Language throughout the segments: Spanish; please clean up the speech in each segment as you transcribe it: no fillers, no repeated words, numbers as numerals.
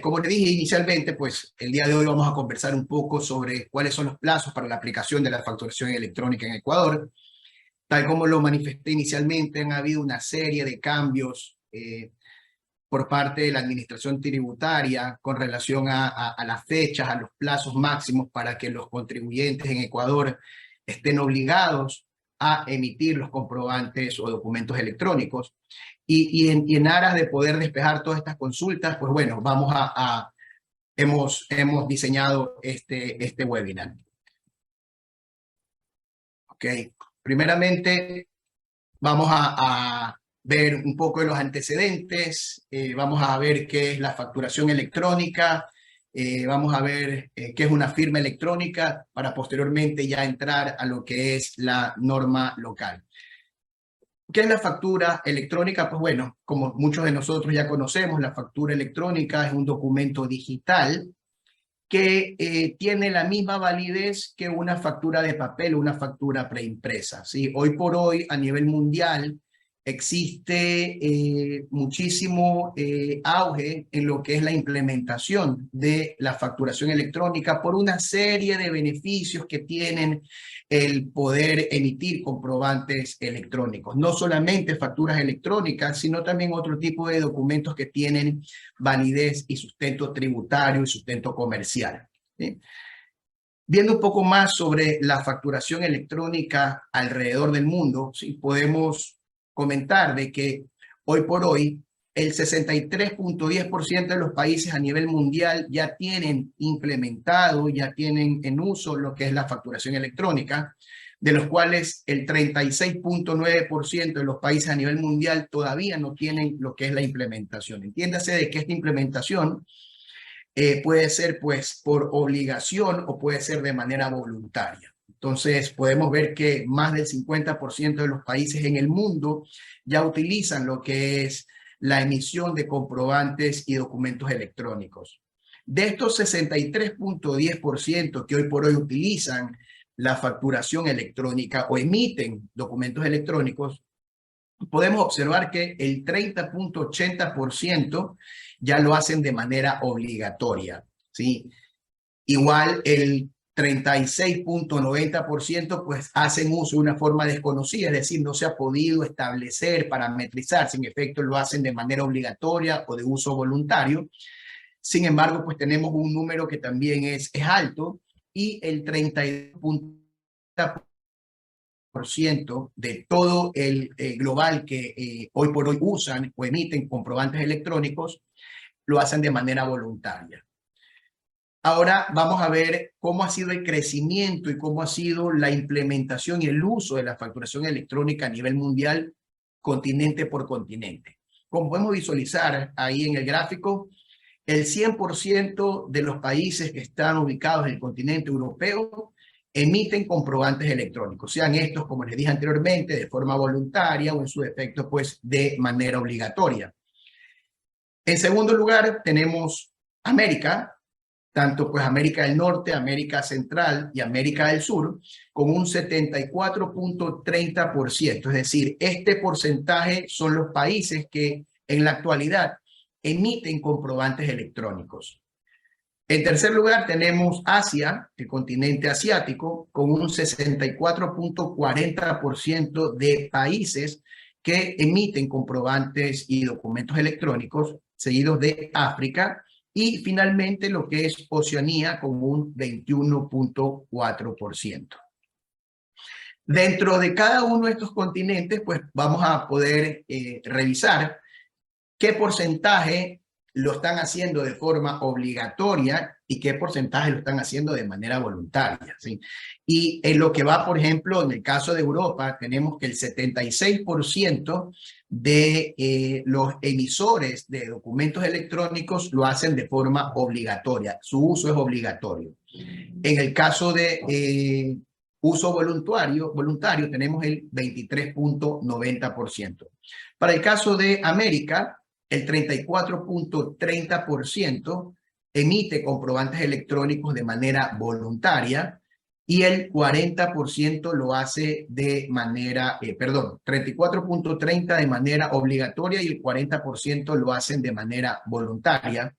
Como le dije inicialmente, pues el día de hoy vamos a conversar un poco sobre cuáles son los plazos para la aplicación de la facturación electrónica en Ecuador. Tal como lo manifesté inicialmente, han habido una serie de cambios por parte de la administración tributaria con relación a las fechas, a los plazos máximos para que los contribuyentes en Ecuador estén obligados a emitir los comprobantes o documentos electrónicos. Y en aras de poder despejar todas estas consultas, pues bueno, hemos diseñado este webinar. Ok, primeramente vamos a ver un poco de los antecedentes, vamos a ver qué es la facturación electrónica, vamos a ver qué es una firma electrónica para posteriormente ya entrar a lo que es la norma local. ¿Qué es la factura electrónica? Pues bueno, como muchos de nosotros ya conocemos, la factura electrónica es un documento digital que tiene la misma validez que una factura de papel o una factura preimpresa, ¿sí? Hoy por hoy, a nivel mundial, existe muchísimo auge en lo que es la implementación de la facturación electrónica por una serie de beneficios que tienen el poder emitir comprobantes electrónicos. No solamente facturas electrónicas, sino también otro tipo de documentos que tienen validez y sustento tributario y sustento comercial, ¿sí? Viendo un poco más sobre la facturación electrónica alrededor del mundo, ¿sí? Podemos comentar de que hoy por hoy el 63.10% de los países a nivel mundial ya tienen implementado, ya tienen en uso lo que es la facturación electrónica, de los cuales el 36.9% de los países a nivel mundial todavía no tienen lo que es la implementación. Entiéndase de que esta implementación puede ser pues por obligación o puede ser de manera voluntaria. Entonces podemos ver que más del 50% de los países en el mundo ya utilizan lo que es la emisión de comprobantes y documentos electrónicos. De estos 63.10% que hoy por hoy utilizan la facturación electrónica o emiten documentos electrónicos, podemos observar que el 30.80% ya lo hacen de manera obligatoria, ¿sí? Igual el 36.90% pues hacen uso de una forma desconocida, es decir, no se ha podido establecer, parametrizar, si en efecto lo hacen de manera obligatoria o de uso voluntario. Sin embargo, pues tenemos un número que también es alto y el 32.90% de todo el global que hoy por hoy usan o emiten comprobantes electrónicos lo hacen de manera voluntaria. Ahora vamos a ver cómo ha sido el crecimiento y cómo ha sido la implementación y el uso de la facturación electrónica a nivel mundial, continente por continente. Como podemos visualizar ahí en el gráfico, el 100% de los países que están ubicados en el continente europeo emiten comprobantes electrónicos, sean estos, como les dije anteriormente, de forma voluntaria o en su defecto, pues, de manera obligatoria. En segundo lugar, tenemos América, tanto pues América del Norte, América Central y América del Sur, con un 74.30%. Es decir, este porcentaje son los países que en la actualidad emiten comprobantes electrónicos. En tercer lugar tenemos Asia, el continente asiático, con un 64.40% de países que emiten comprobantes y documentos electrónicos, seguidos de África, y finalmente lo que es Oceanía con un 21.4%. Dentro de cada uno de estos continentes, pues vamos a poder revisar qué porcentaje lo están haciendo de forma obligatoria y qué porcentaje lo están haciendo de manera voluntaria, ¿sí? Y en lo que va, por ejemplo, en el caso de Europa, tenemos que el 76% de los emisores de documentos electrónicos lo hacen de forma obligatoria. Su uso es obligatorio. En el caso de uso voluntario tenemos el 23.90%. Para el caso de América, el 34.30% emite comprobantes electrónicos de manera voluntaria y el 40% lo hace de manera, 34.30% de manera obligatoria y el 40% lo hacen de manera voluntaria.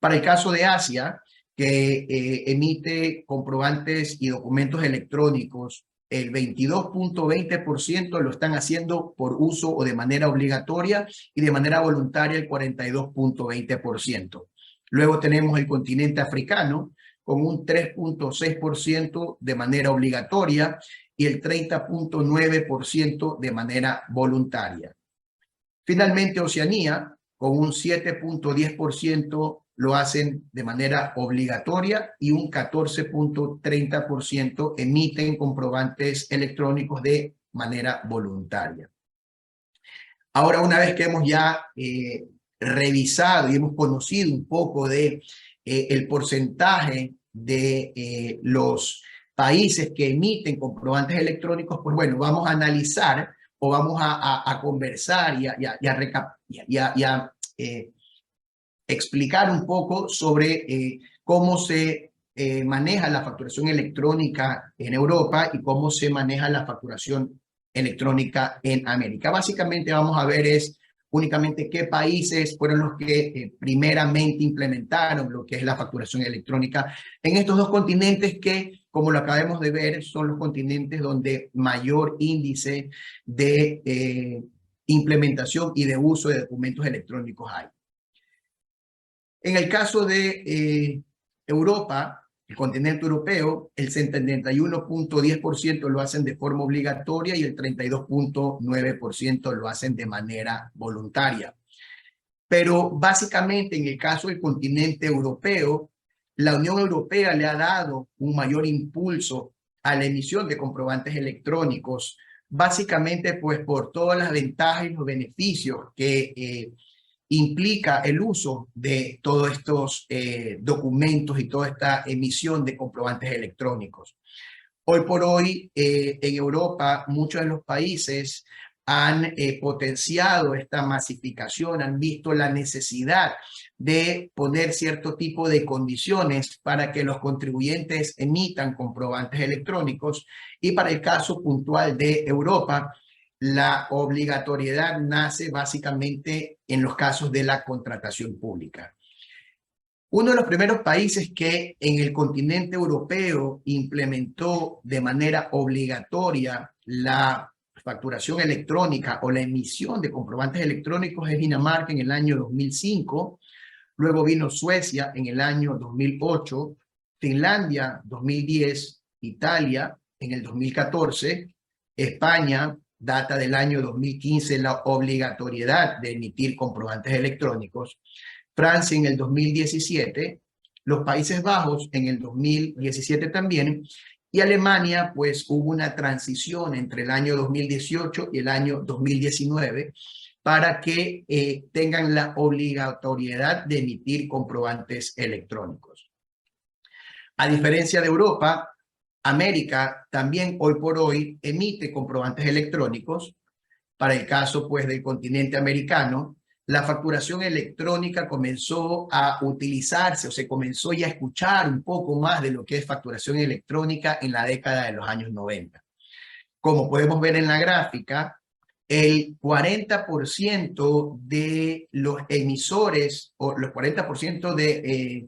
Para el caso de Asia, que emite comprobantes y documentos electrónicos, el 22.20% lo están haciendo por uso o de manera obligatoria y de manera voluntaria el 42.20%. Luego tenemos el continente africano con un 3.6% de manera obligatoria y el 30.9% de manera voluntaria. Finalmente, Oceanía, con un 7.10% lo hacen de manera obligatoria y un 14.30% emiten comprobantes electrónicos de manera voluntaria. Ahora, una vez que hemos ya revisado y hemos conocido un poco de el porcentaje de los países que emiten comprobantes electrónicos, pues bueno, vamos a analizar o vamos a conversar y a explicar un poco sobre cómo se maneja la facturación electrónica en Europa y cómo se maneja la facturación electrónica en América. Básicamente vamos a ver únicamente qué países fueron los que primeramente implementaron lo que es la facturación electrónica en estos dos continentes que, como lo acabamos de ver, son los continentes donde mayor índice de implementación y de uso de documentos electrónicos hay. En el caso de Europa, el continente europeo, el 71.10% lo hacen de forma obligatoria y el 32.9% lo hacen de manera voluntaria. Pero básicamente en el caso del continente europeo, la Unión Europea le ha dado un mayor impulso a la emisión de comprobantes electrónicos, básicamente pues por todas las ventajas y los beneficios que implica el uso de todos estos documentos y toda esta emisión de comprobantes electrónicos. Hoy por hoy, en Europa, muchos de los países han potenciado esta masificación, han visto la necesidad de poner cierto tipo de condiciones para que los contribuyentes emitan comprobantes electrónicos. Y para el caso puntual de Europa, la obligatoriedad nace básicamente en los casos de la contratación pública. Uno de los primeros países que en el continente europeo implementó de manera obligatoria la facturación electrónica o la emisión de comprobantes electrónicos es Dinamarca en el año 2005, luego vino Suecia en el año 2008, Finlandia 2010, Italia en el 2014, España data del año 2015 la obligatoriedad de emitir comprobantes electrónicos, Francia en el 2017, los Países Bajos en el 2017 también, y Alemania, pues hubo una transición entre el año 2018 y el año 2019 para que tengan la obligatoriedad de emitir comprobantes electrónicos. A diferencia de Europa, América también hoy por hoy emite comprobantes electrónicos. Para el caso pues del continente americano, la facturación electrónica comenzó a utilizarse o se comenzó ya a escuchar un poco más de lo que es facturación electrónica en la década de los años 90. Como podemos ver en la gráfica, el 40% de los emisores o los 40% de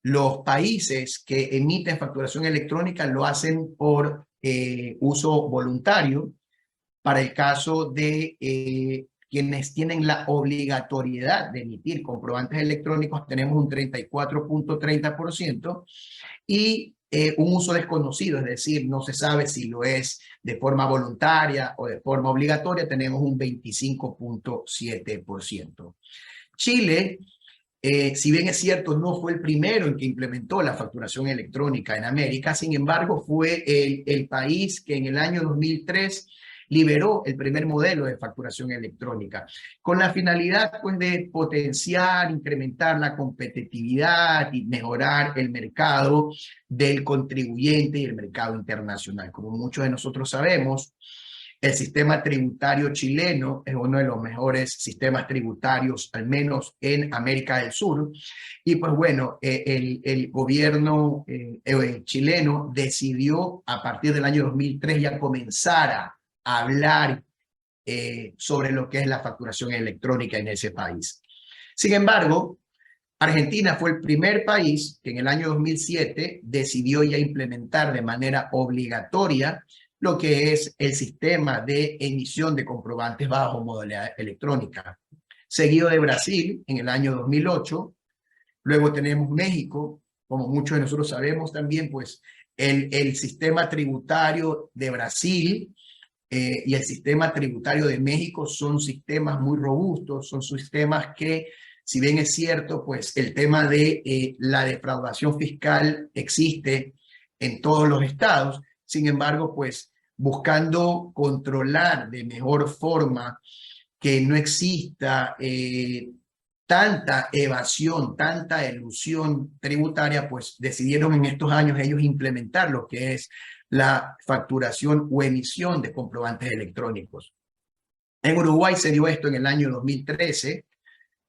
los países que emiten facturación electrónica lo hacen por uso voluntario. Para el caso de quienes tienen la obligatoriedad de emitir comprobantes electrónicos, tenemos un 34.30% y un uso desconocido, es decir, no se sabe si lo es de forma voluntaria o de forma obligatoria, tenemos un 25.7%. Chile, si bien es cierto, no fue el primero en que implementó la facturación electrónica en América, sin embargo, fue el país que en el año 2003 liberó el primer modelo de facturación electrónica, con la finalidad pues, de potenciar, incrementar la competitividad y mejorar el mercado del contribuyente y el mercado internacional. Como muchos de nosotros sabemos, el sistema tributario chileno es uno de los mejores sistemas tributarios, al menos en América del Sur. Y pues bueno, el gobierno chileno decidió a partir del año 2003 ya comenzar a hablar sobre lo que es la facturación electrónica en ese país. Sin embargo, Argentina fue el primer país que en el año 2007 decidió ya implementar de manera obligatoria lo que es el sistema de emisión de comprobantes bajo modalidad electrónica. Seguido de Brasil en el año 2008, luego tenemos México, como muchos de nosotros sabemos también, pues el sistema tributario de Brasil y el sistema tributario de México son sistemas muy robustos, son sistemas que, si bien es cierto, pues el tema de la defraudación fiscal existe en todos los estados, sin embargo, pues buscando controlar de mejor forma que no exista tanta evasión, tanta elusión tributaria, pues decidieron en estos años ellos implementar lo que es la facturación o emisión de comprobantes electrónicos. En Uruguay se dio esto en el año 2013,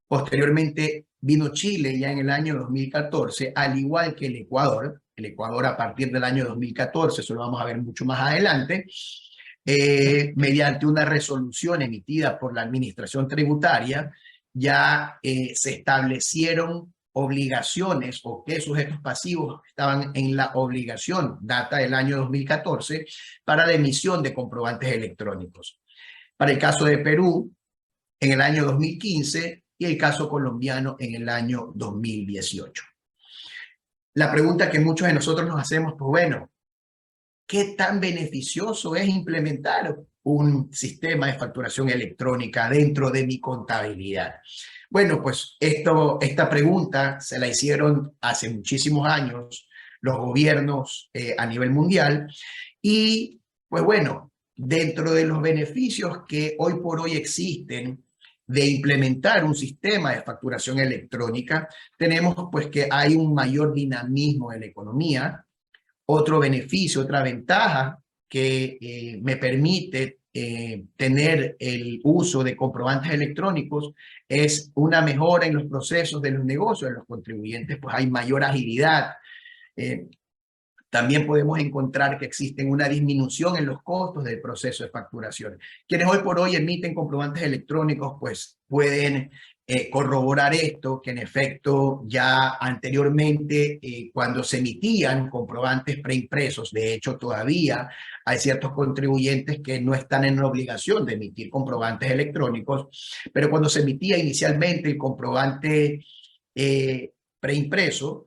posteriormente vino Chile ya en el año 2014, al igual que el Ecuador. El Ecuador a partir del año 2014, eso lo vamos a ver mucho más adelante, mediante una resolución emitida por la Administración Tributaria, ya se establecieron obligaciones o qué sujetos pasivos estaban en la obligación, data del año 2014, para la emisión de comprobantes electrónicos. Para el caso de Perú, en el año 2015 y el caso colombiano en el año 2018. La pregunta que muchos de nosotros nos hacemos, pues bueno, ¿qué tan beneficioso es implementar un sistema de facturación electrónica dentro de mi contabilidad? Bueno, pues esta pregunta se la hicieron hace muchísimos años los gobiernos a nivel mundial y pues bueno, dentro de los beneficios que hoy por hoy existen de implementar un sistema de facturación electrónica, tenemos pues que hay un mayor dinamismo en la economía. Otro beneficio, otra ventaja que me permite tener el uso de comprobantes electrónicos es una mejora en los procesos de los negocios de los contribuyentes, pues hay mayor agilidad. También podemos encontrar que existe una disminución en los costos del proceso de facturación. Quienes hoy por hoy emiten comprobantes electrónicos, pues pueden corroborar esto, que en efecto ya anteriormente cuando se emitían comprobantes preimpresos, de hecho todavía hay ciertos contribuyentes que no están en la obligación de emitir comprobantes electrónicos, pero cuando se emitía inicialmente el comprobante preimpreso,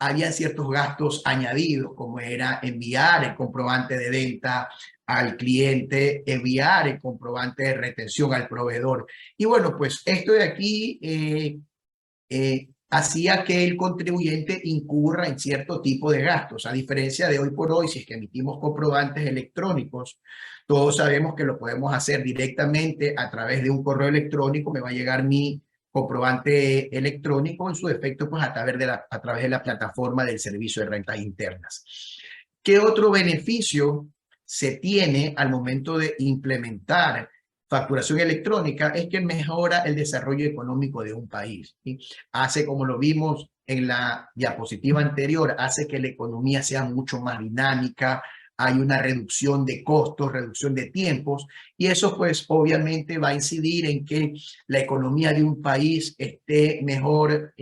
había ciertos gastos añadidos, como era enviar el comprobante de venta al cliente, enviar el comprobante de retención al proveedor. Y bueno, pues esto de aquí hacía que el contribuyente incurra en cierto tipo de gastos, a diferencia de hoy por hoy, si es que emitimos comprobantes electrónicos, todos sabemos que lo podemos hacer directamente a través de un correo electrónico, me va a llegar mi comprobante electrónico, en su defecto, pues a través de la plataforma del Servicio de Rentas Internas. ¿Qué otro beneficio se tiene al momento de implementar facturación electrónica? Es que mejora el desarrollo económico de un país, ¿sí? Hace, como lo vimos en la diapositiva anterior, hace que la economía sea mucho más dinámica, hay una reducción de costos, reducción de tiempos, y eso pues obviamente va a incidir en que la economía de un país esté mejor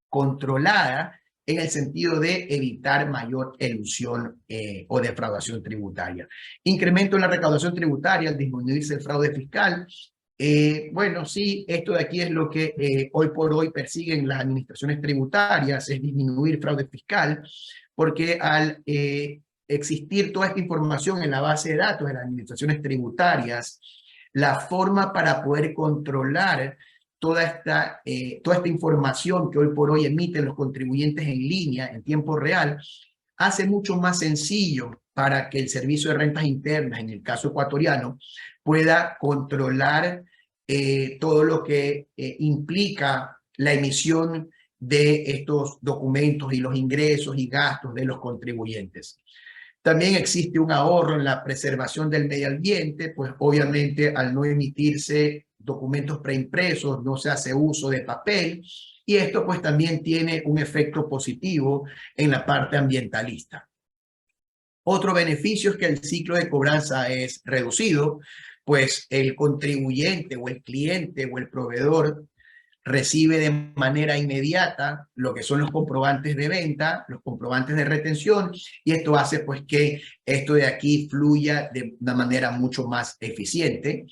controlada en el sentido de evitar mayor elusión o defraudación tributaria. Incremento en la recaudación tributaria al disminuirse el fraude fiscal. Bueno, sí, esto de aquí es lo que hoy por hoy persiguen las administraciones tributarias, es disminuir fraude fiscal, porque al existir toda esta información en la base de datos de las administraciones tributarias, la forma para poder controlar toda esta información que hoy por hoy emiten los contribuyentes en línea, en tiempo real, hace mucho más sencillo para que el Servicio de Rentas Internas, en el caso ecuatoriano, pueda controlar todo lo que implica la emisión de estos documentos y los ingresos y gastos de los contribuyentes. También existe un ahorro en la preservación del medio ambiente, pues obviamente al no emitirse documentos preimpresos no se hace uso de papel y esto pues también tiene un efecto positivo en la parte ambientalista. Otro beneficio es que el ciclo de cobranza es reducido, pues el contribuyente o el cliente o el proveedor recibe de manera inmediata lo que son los comprobantes de venta, los comprobantes de retención, y esto hace pues que esto de aquí fluya de una manera mucho más eficiente.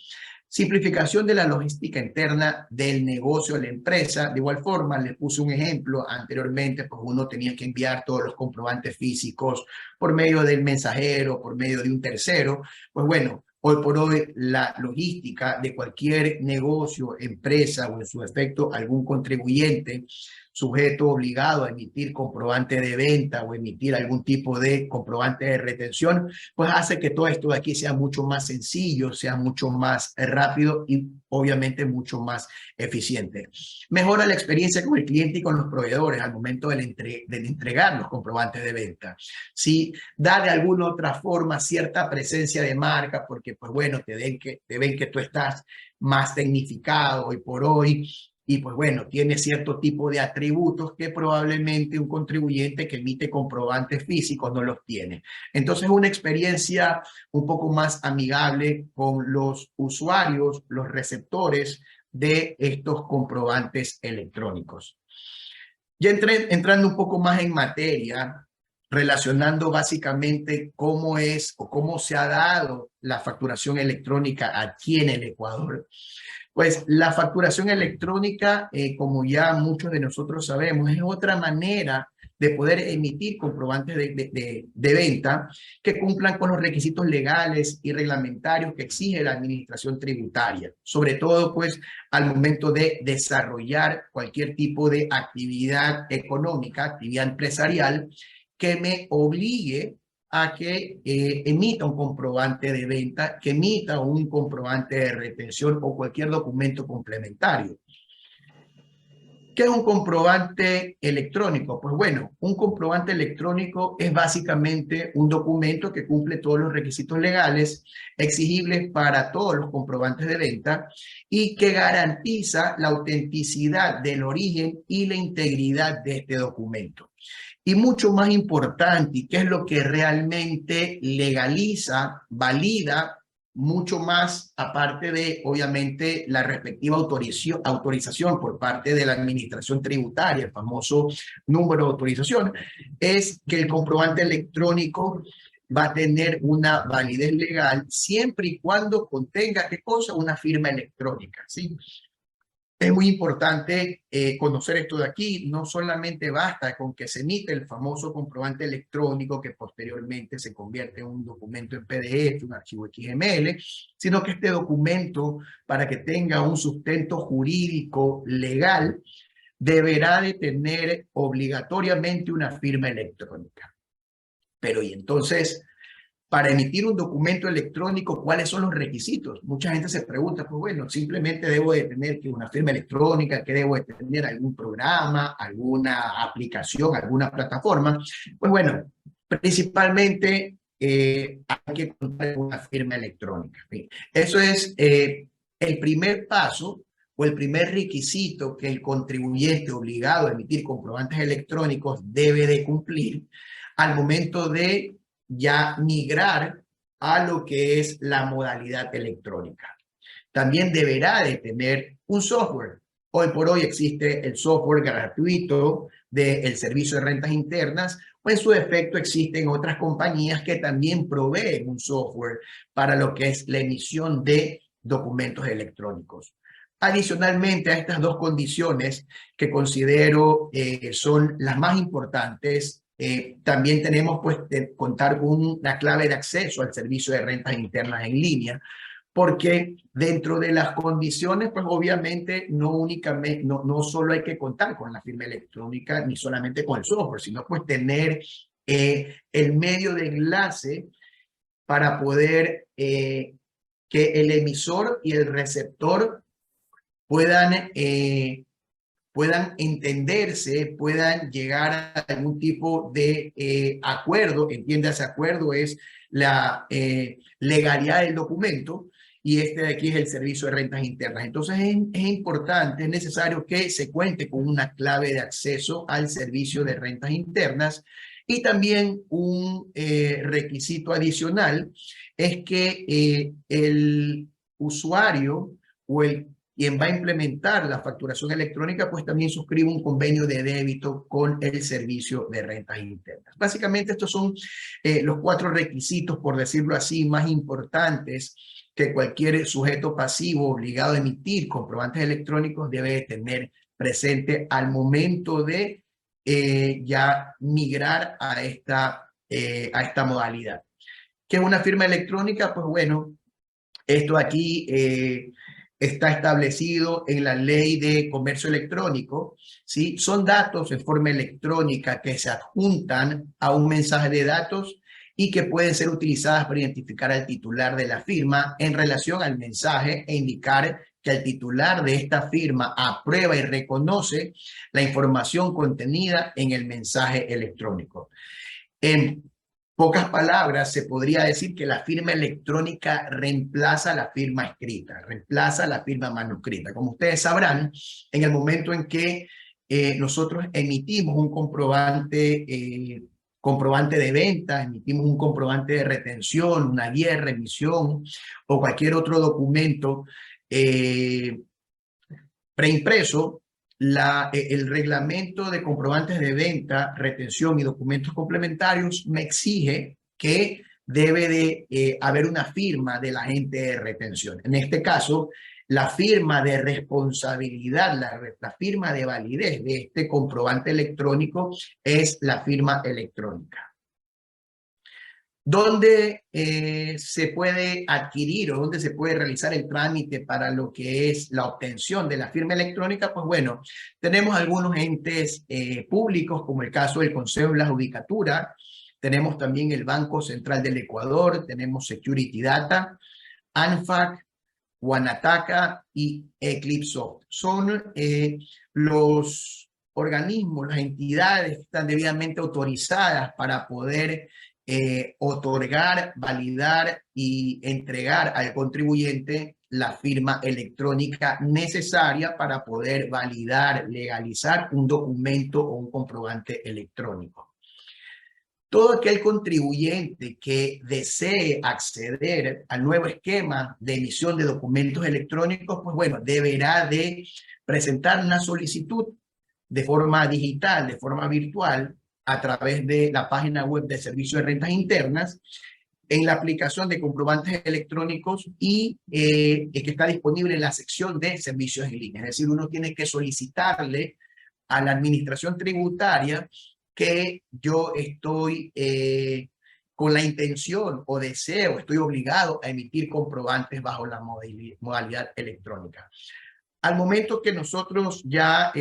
Simplificación de la logística interna del negocio de la empresa. De igual forma, les puse un ejemplo anteriormente, pues uno tenía que enviar todos los comprobantes físicos por medio del mensajero, por medio de un tercero. Pues bueno, hoy por hoy la logística de cualquier negocio, empresa o en su efecto algún contribuyente sujeto obligado a emitir comprobante de venta o emitir algún tipo de comprobante de retención, pues hace que todo esto de aquí sea mucho más sencillo, sea mucho más rápido y obviamente mucho más eficiente. Mejora la experiencia con el cliente y con los proveedores al momento de entregar los comprobantes de venta. Sí, da de alguna otra forma cierta presencia de marca porque, pues bueno, te ven que tú estás más tecnificado hoy por hoy, y pues bueno, tiene cierto tipo de atributos que probablemente un contribuyente que emite comprobantes físicos no los tiene. Entonces, una experiencia un poco más amigable con los usuarios, los receptores de estos comprobantes electrónicos. Ya entrando un poco más en materia, relacionando básicamente cómo es o cómo se ha dado la facturación electrónica aquí en el Ecuador. Pues la facturación electrónica, como ya muchos de nosotros sabemos, es otra manera de poder emitir comprobantes de venta que cumplan con los requisitos legales y reglamentarios que exige la administración tributaria, sobre todo pues al momento de desarrollar cualquier tipo de actividad económica, actividad empresarial que me obligue a que emita un comprobante de venta, que emita un comprobante de retención o cualquier documento complementario. ¿Qué es un comprobante electrónico? Pues bueno, un comprobante electrónico es básicamente un documento que cumple todos los requisitos legales exigibles para todos los comprobantes de venta y que garantiza la autenticidad del origen y la integridad de este documento. Y mucho más importante, y que es lo que realmente legaliza, valida mucho más, aparte de, obviamente, la respectiva autorización por parte de la administración tributaria, el famoso número de autorización, es que el comprobante electrónico va a tener una validez legal siempre y cuando contenga, ¿qué cosa? Una firma electrónica, ¿sí? Es muy importante conocer esto de aquí. No solamente basta con que se emite el famoso comprobante electrónico que posteriormente se convierte en un documento en PDF, un archivo XML, sino que este documento, para que tenga un sustento jurídico legal, deberá de tener obligatoriamente una firma electrónica. Pero y entonces, para emitir un documento electrónico, ¿cuáles son los requisitos? Mucha gente se pregunta, pues bueno, simplemente debo de tener que una firma electrónica, que debo de tener algún programa, alguna aplicación, alguna plataforma. Pues bueno, principalmente hay que contar con una firma electrónica. Eso es el primer paso o el primer requisito que el contribuyente obligado a emitir comprobantes electrónicos debe de cumplir al momento de ya migrar a lo que es la modalidad electrónica. También deberá de tener un software. Hoy por hoy existe el software gratuito del Servicio de Rentas Internas, o en su defecto existen otras compañías que también proveen un software para lo que es la emisión de documentos electrónicos. Adicionalmente a estas dos condiciones que considero son las más importantes, también tenemos pues contar con una clave de acceso al servicio de rentas internas en línea, porque dentro de las condiciones, pues obviamente no únicamente, no solo hay que contar con la firma electrónica ni solamente con el software, sino pues tener el medio de enlace para poder que el emisor y el receptor puedan entenderse, puedan llegar a algún tipo de acuerdo. Entiéndase, acuerdo es la legalidad del documento, y este de aquí es el servicio de rentas internas. Entonces es importante, es necesario que se cuente con una clave de acceso al servicio de rentas internas, y también un requisito adicional es que el usuario o el quien va a implementar la facturación electrónica, pues también suscribe un convenio de débito con el servicio de rentas internas. Básicamente estos son los 4 requisitos, por decirlo así, más importantes que cualquier sujeto pasivo obligado a emitir comprobantes electrónicos debe tener presente al momento de ya migrar a esta modalidad. ¿Qué es una firma electrónica? Pues bueno, esto aquí está establecido en la Ley de Comercio Electrónico, ¿sí? Son datos en forma electrónica que se adjuntan a un mensaje de datos y que pueden ser utilizadas para identificar al titular de la firma en relación al mensaje e indicar que el titular de esta firma aprueba y reconoce la información contenida en el mensaje electrónico. En pocas palabras, se podría decir que la firma electrónica reemplaza la firma escrita, reemplaza la firma manuscrita. Como ustedes sabrán, en el momento en que nosotros emitimos un comprobante de venta, emitimos un comprobante de retención, una guía de remisión o cualquier otro documento preimpreso, el reglamento de comprobantes de venta, retención y documentos complementarios me exige que debe de haber una firma del agente de retención. En este caso, la firma de responsabilidad, la firma de validez de este comprobante electrónico es la firma electrónica. ¿Dónde se puede adquirir o dónde se puede realizar el trámite para lo que es la obtención de la firma electrónica? Pues bueno, tenemos algunos entes públicos, como el caso del Consejo de la Judicatura, tenemos también el Banco Central del Ecuador, tenemos Security Data, ANFAC, Wanataca y Eclipse. Son los organismos, las entidades que están debidamente autorizadas para poder otorgar, validar y entregar al contribuyente la firma electrónica necesaria para poder validar, legalizar un documento o un comprobante electrónico. Todo aquel contribuyente que desee acceder al nuevo esquema de emisión de documentos electrónicos, pues bueno, deberá de presentar una solicitud de forma digital, de forma virtual, a través de la página web del Servicio de Rentas Internas, en la aplicación de comprobantes electrónicos y que está disponible en la sección de servicios en línea. Es decir, uno tiene que solicitarle a la administración tributaria que yo estoy con la intención o deseo, estoy obligado a emitir comprobantes bajo la modalidad electrónica. Al momento que nosotros ya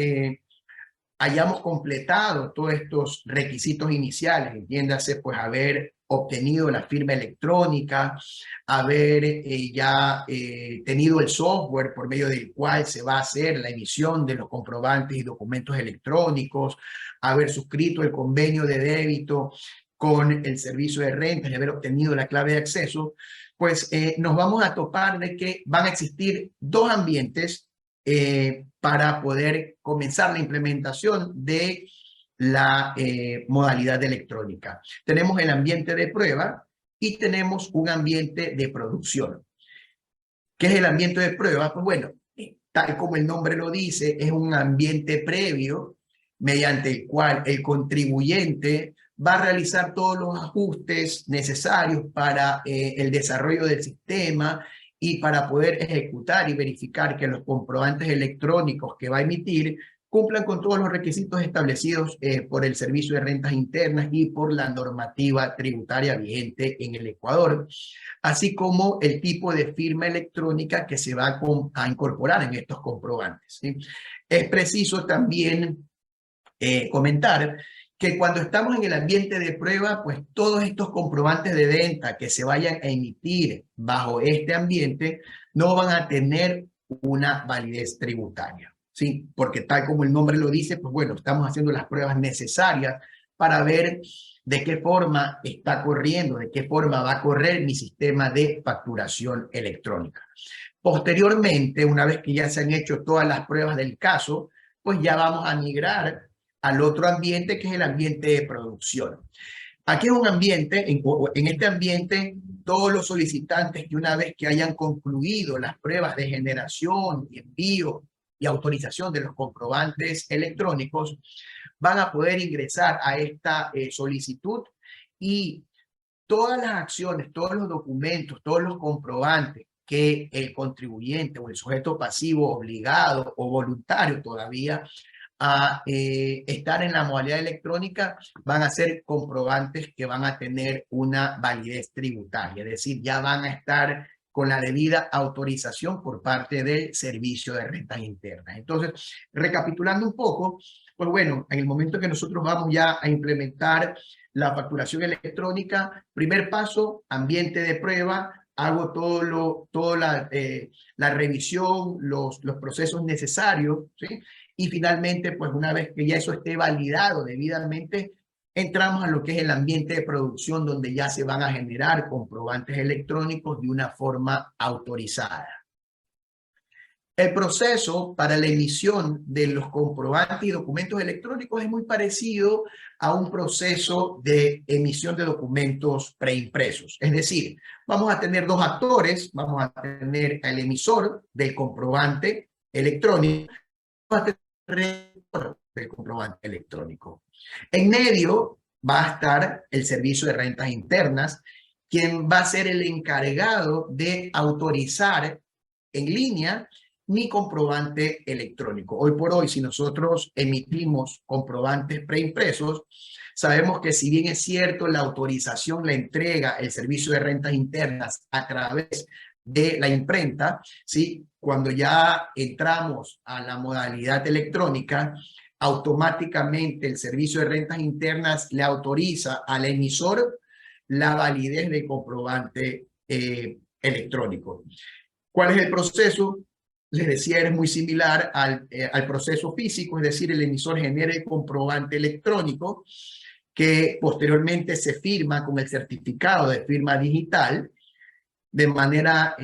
hayamos completado todos estos requisitos iniciales, entiéndase, pues haber obtenido la firma electrónica, haber ya tenido el software por medio del cual se va a hacer la emisión de los comprobantes y documentos electrónicos, haber suscrito el convenio de débito con el servicio de rentas y haber obtenido la clave de acceso, pues nos vamos a topar de que van a existir 2 ambientes para poder comenzar la implementación de la modalidad electrónica. Tenemos el ambiente de prueba y tenemos un ambiente de producción. ¿Qué es el ambiente de prueba? Pues bueno, tal como el nombre lo dice, es un ambiente previo mediante el cual el contribuyente va a realizar todos los ajustes necesarios para el desarrollo del sistema y para poder ejecutar y verificar que los comprobantes electrónicos que va a emitir cumplan con todos los requisitos establecidos por el Servicio de Rentas Internas y por la normativa tributaria vigente en el Ecuador, así como el tipo de firma electrónica que se va a incorporar en estos comprobantes, ¿sí? Es preciso también comentar que cuando estamos en el ambiente de prueba, pues todos estos comprobantes de venta que se vayan a emitir bajo este ambiente no van a tener una validez tributaria, ¿sí? Porque tal como el nombre lo dice, pues bueno, estamos haciendo las pruebas necesarias para ver de qué forma está corriendo, de qué forma va a correr mi sistema de facturación electrónica. Posteriormente, una vez que ya se han hecho todas las pruebas del caso, pues ya vamos a migrar al otro ambiente, que es el ambiente de producción. Aquí es un ambiente, en este ambiente todos los solicitantes que una vez que hayan concluido las pruebas de generación y envío y autorización de los comprobantes electrónicos, van a poder ingresar a esta solicitud y todas las acciones, todos los documentos, todos los comprobantes que el contribuyente o el sujeto pasivo obligado o voluntario todavía a estar en la modalidad electrónica van a ser comprobantes que van a tener una validez tributaria, es decir, ya van a estar con la debida autorización por parte del Servicio de Rentas Internas. Entonces, recapitulando un poco, pues bueno, en el momento que nosotros vamos ya a implementar la facturación electrónica, primer paso, ambiente de prueba, hago toda la revisión, los procesos necesarios, ¿sí? Y finalmente, pues una vez que ya eso esté validado debidamente, entramos a lo que es el ambiente de producción, donde ya se van a generar comprobantes electrónicos de una forma autorizada. El proceso para la emisión de los comprobantes y documentos electrónicos es muy parecido a un proceso de emisión de documentos preimpresos. Es decir, vamos a tener dos actores, vamos a tener al emisor del comprobante electrónico, vamos a tener el receptor del comprobante electrónico. En medio va a estar el Servicio de Rentas Internas, quien va a ser el encargado de autorizar en línea mi comprobante electrónico. Hoy por hoy, si nosotros emitimos comprobantes preimpresos, sabemos que si bien es cierto, la autorización la entrega el Servicio de Rentas Internas a través de la imprenta, ¿sí? Cuando ya entramos a la modalidad electrónica, automáticamente el Servicio de Rentas Internas le autoriza al emisor la validez del comprobante electrónico. ¿Cuál es el proceso? Les decía, es muy similar al proceso físico, es decir, el emisor genera el comprobante electrónico que posteriormente se firma con el certificado de firma digital de manera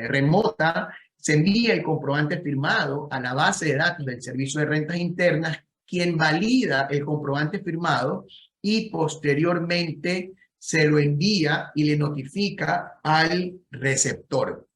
remota, se envía el comprobante firmado a la base de datos del Servicio de Rentas Internas, quien valida el comprobante firmado y posteriormente se lo envía y le notifica al receptor.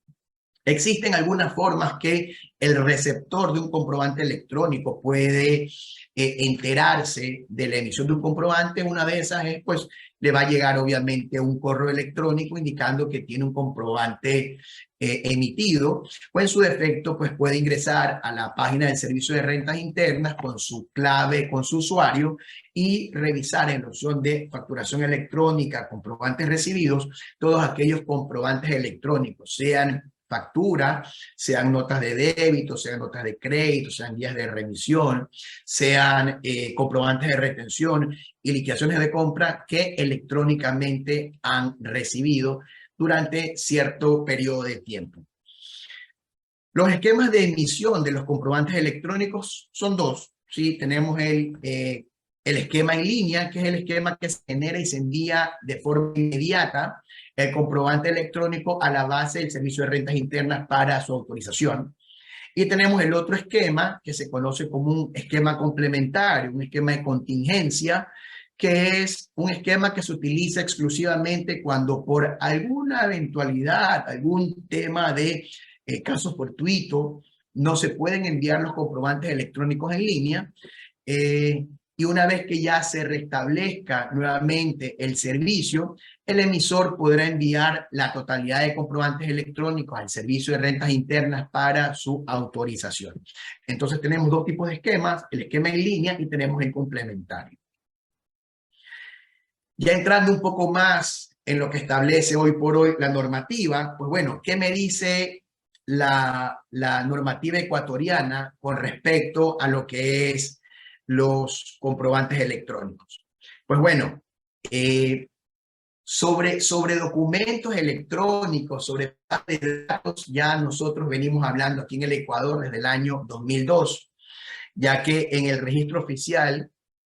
Existen algunas formas que el receptor de un comprobante electrónico puede enterarse de la emisión de un comprobante. Una de esas es, pues, le va a llegar obviamente un correo electrónico indicando que tiene un comprobante emitido, o en su defecto, pues puede ingresar a la página del Servicio de Rentas Internas con su clave, con su usuario, y revisar en la opción de facturación electrónica, comprobantes recibidos, todos aquellos comprobantes electrónicos, sean factura, sean notas de débito, sean notas de crédito, sean guías de remisión, sean comprobantes de retención y liquidaciones de compra que electrónicamente han recibido durante cierto periodo de tiempo. Los esquemas de emisión de los comprobantes electrónicos son dos, ¿sí? Tenemos el esquema en línea, que es el esquema que se genera y se envía de forma inmediata el comprobante electrónico a la base del Servicio de Rentas Internas para su autorización. Y tenemos el otro esquema que se conoce como un esquema complementario, un esquema de contingencia, que es un esquema que se utiliza exclusivamente cuando por alguna eventualidad, algún tema de caso fortuito, no se pueden enviar los comprobantes electrónicos en línea. Y una vez que ya se restablezca nuevamente el servicio, el emisor podrá enviar la totalidad de comprobantes electrónicos al Servicio de Rentas Internas para su autorización. Entonces tenemos dos tipos de esquemas, el esquema en línea y tenemos el complementario. Ya entrando un poco más en lo que establece hoy por hoy la normativa, pues bueno, ¿qué me dice la normativa ecuatoriana con respecto a lo que es los comprobantes electrónicos? Pues bueno, sobre documentos electrónicos, sobre bases de datos, ya nosotros venimos hablando aquí en el Ecuador desde el año 2002, ya que en el registro oficial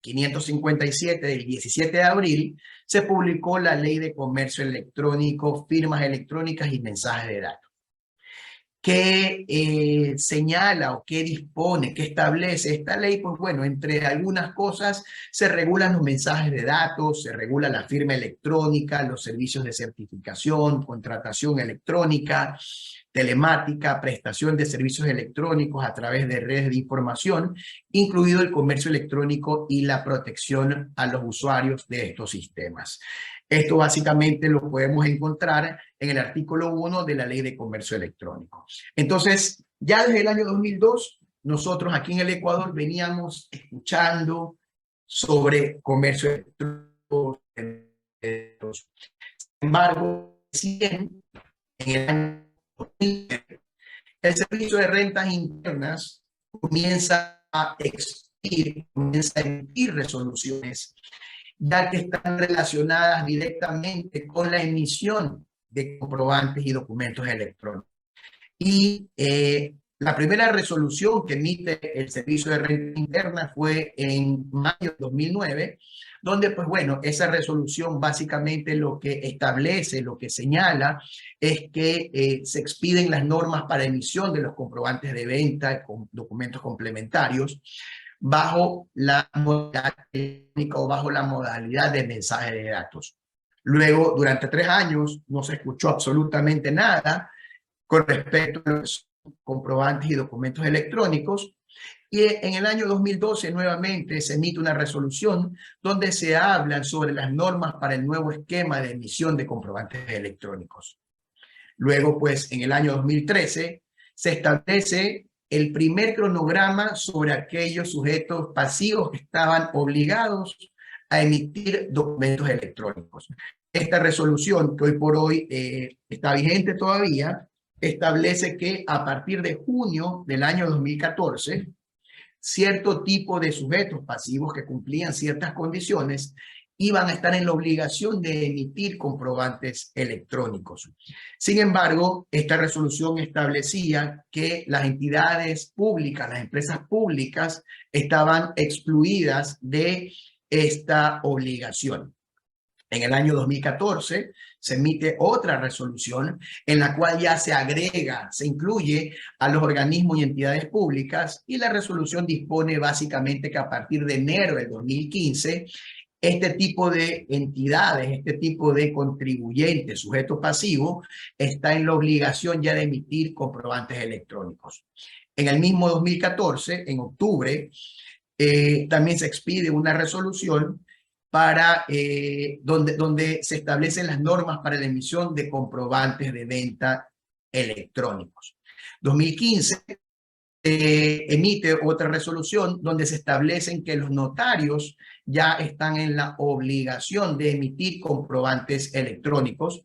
557 del 17 de abril se publicó la Ley de Comercio Electrónico, Firmas Electrónicas y Mensajes de Datos. ¿Qué señala o qué dispone, qué establece esta ley? Pues bueno, entre algunas cosas se regulan los mensajes de datos, se regula la firma electrónica, los servicios de certificación, contratación electrónica, telemática, prestación de servicios electrónicos a través de redes de información, incluido el comercio electrónico y la protección a los usuarios de estos sistemas. Esto básicamente lo podemos encontrar en el artículo 1 de la Ley de Comercio Electrónico. Entonces, ya desde el año 2002, nosotros aquí en el Ecuador veníamos escuchando sobre comercio electrónico. Sin embargo, en el año 2000, el Servicio de Rentas Internas comienza a emitir resoluciones, ya que están relacionadas directamente con la emisión de comprobantes y documentos electrónicos. Y la primera resolución que emite el Servicio de Renta Interna fue en mayo de 2009, donde, pues bueno, esa resolución básicamente lo que establece, lo que señala, es que se expiden las normas para emisión de los comprobantes de venta con documentos complementarios bajo la modalidad técnica o bajo la modalidad de mensaje de datos. Luego, durante 3 años, no se escuchó absolutamente nada con respecto a los comprobantes y documentos electrónicos. Y en el año 2012 nuevamente se emite una resolución donde se hablan sobre las normas para el nuevo esquema de emisión de comprobantes electrónicos. Luego, pues, en el año 2013 se establece el primer cronograma sobre aquellos sujetos pasivos que estaban obligados a emitir documentos electrónicos. Esta resolución, que hoy por hoy está vigente todavía, establece que a partir de junio del año 2014, cierto tipo de sujetos pasivos que cumplían ciertas condiciones iban a estar en la obligación de emitir comprobantes electrónicos. Sin embargo, esta resolución establecía que las entidades públicas, las empresas públicas, estaban excluidas de esta obligación. En el año 2014 se emite otra resolución en la cual ya se agrega, se incluye a los organismos y entidades públicas, y la resolución dispone básicamente que a partir de enero del 2015 este tipo de entidades, este tipo de contribuyentes, sujetos pasivos, está en la obligación ya de emitir comprobantes electrónicos. En el mismo 2014, en octubre, también se expide una resolución para donde se establecen las normas para la emisión de comprobantes de venta electrónicos. 2015 emite otra resolución donde se establecen que los notarios ya están en la obligación de emitir comprobantes electrónicos.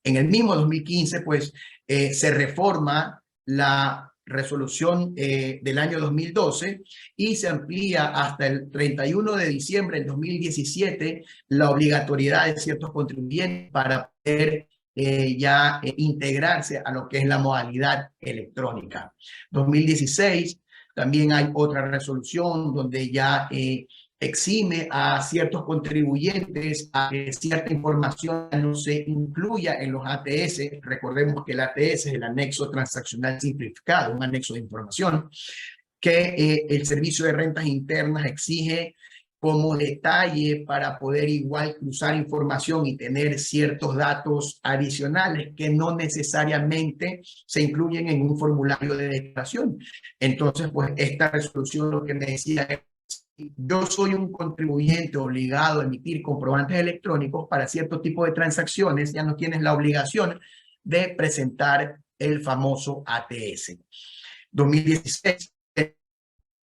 En el mismo 2015, pues, se reforma la resolución del año 2012 y se amplía hasta el 31 de diciembre del 2017 la obligatoriedad de ciertos contribuyentes para poder integrarse a lo que es la modalidad electrónica. 2016 también hay otra resolución donde ya exime a ciertos contribuyentes a que cierta información no se incluya en los ATS. Recordemos que el ATS es el anexo transaccional simplificado, un anexo de información que el Servicio de Rentas Internas exige como detalle para poder igual cruzar información y tener ciertos datos adicionales que no necesariamente se incluyen en un formulario de declaración. Entonces, pues esta resolución lo que me decía es: yo soy un contribuyente obligado a emitir comprobantes electrónicos para cierto tipo de transacciones, ya no tienes la obligación de presentar el famoso ATS. 2016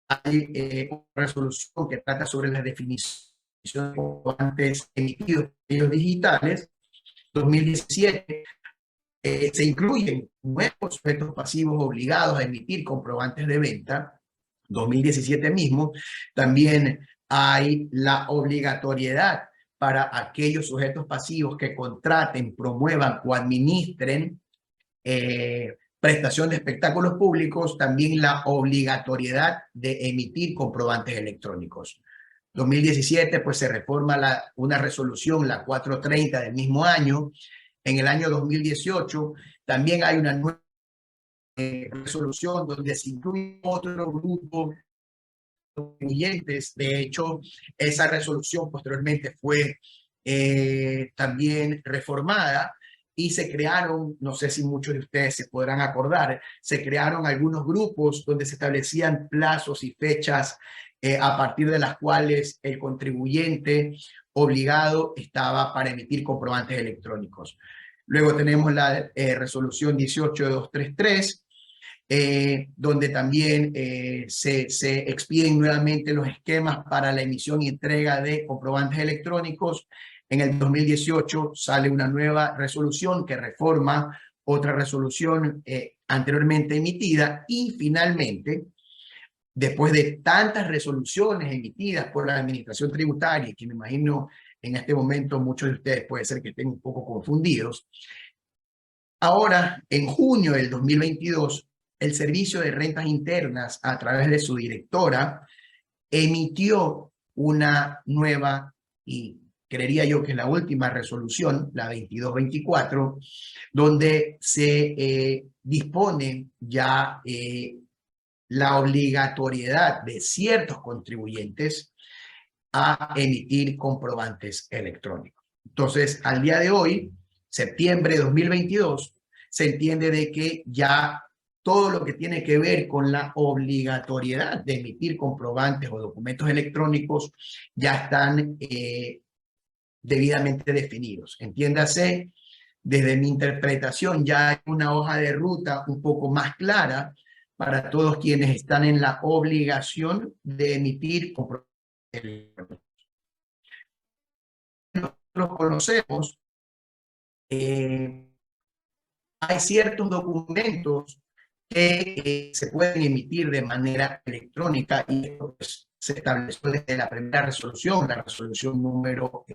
hay una resolución que trata sobre la definición de comprobantes emitidos en medios digitales. 2017 se incluyen nuevos sujetos pasivos obligados a emitir comprobantes de venta. 2017 mismo, también hay la obligatoriedad para aquellos sujetos pasivos que contraten, promuevan o administren prestación de espectáculos públicos, también la obligatoriedad de emitir comprobantes electrónicos. 2017, pues se reforma una resolución, la 430 del mismo año. En el año 2018 también hay una nueva resolución donde se incluye otro grupo de contribuyentes. De hecho, esa resolución posteriormente fue también reformada y se crearon, no sé si muchos de ustedes se podrán acordar, se crearon algunos grupos donde se establecían plazos y fechas a partir de las cuales el contribuyente obligado estaba para emitir comprobantes electrónicos. Luego tenemos la resolución 18233, donde también se expiden nuevamente los esquemas para la emisión y entrega de comprobantes electrónicos. En el 2018 sale una nueva resolución que reforma otra resolución anteriormente emitida, y finalmente, después de tantas resoluciones emitidas por la Administración Tributaria, que me imagino en este momento muchos de ustedes puede ser que estén un poco confundidos, ahora en junio del 2022, el Servicio de Rentas Internas, a través de su directora, emitió una nueva, y creería yo que es la última resolución, la 2224, donde se dispone ya la obligatoriedad de ciertos contribuyentes a emitir comprobantes electrónicos. Entonces, al día de hoy, septiembre de 2022, se entiende de que ya todo lo que tiene que ver con la obligatoriedad de emitir comprobantes o documentos electrónicos ya están debidamente definidos. Entiéndase, desde mi interpretación ya hay una hoja de ruta un poco más clara para todos quienes están en la obligación de emitir comprobantes electrónicos. Nosotros conocemos, hay ciertos documentos que se pueden emitir de manera electrónica, y esto pues, se estableció desde la primera resolución, la resolución número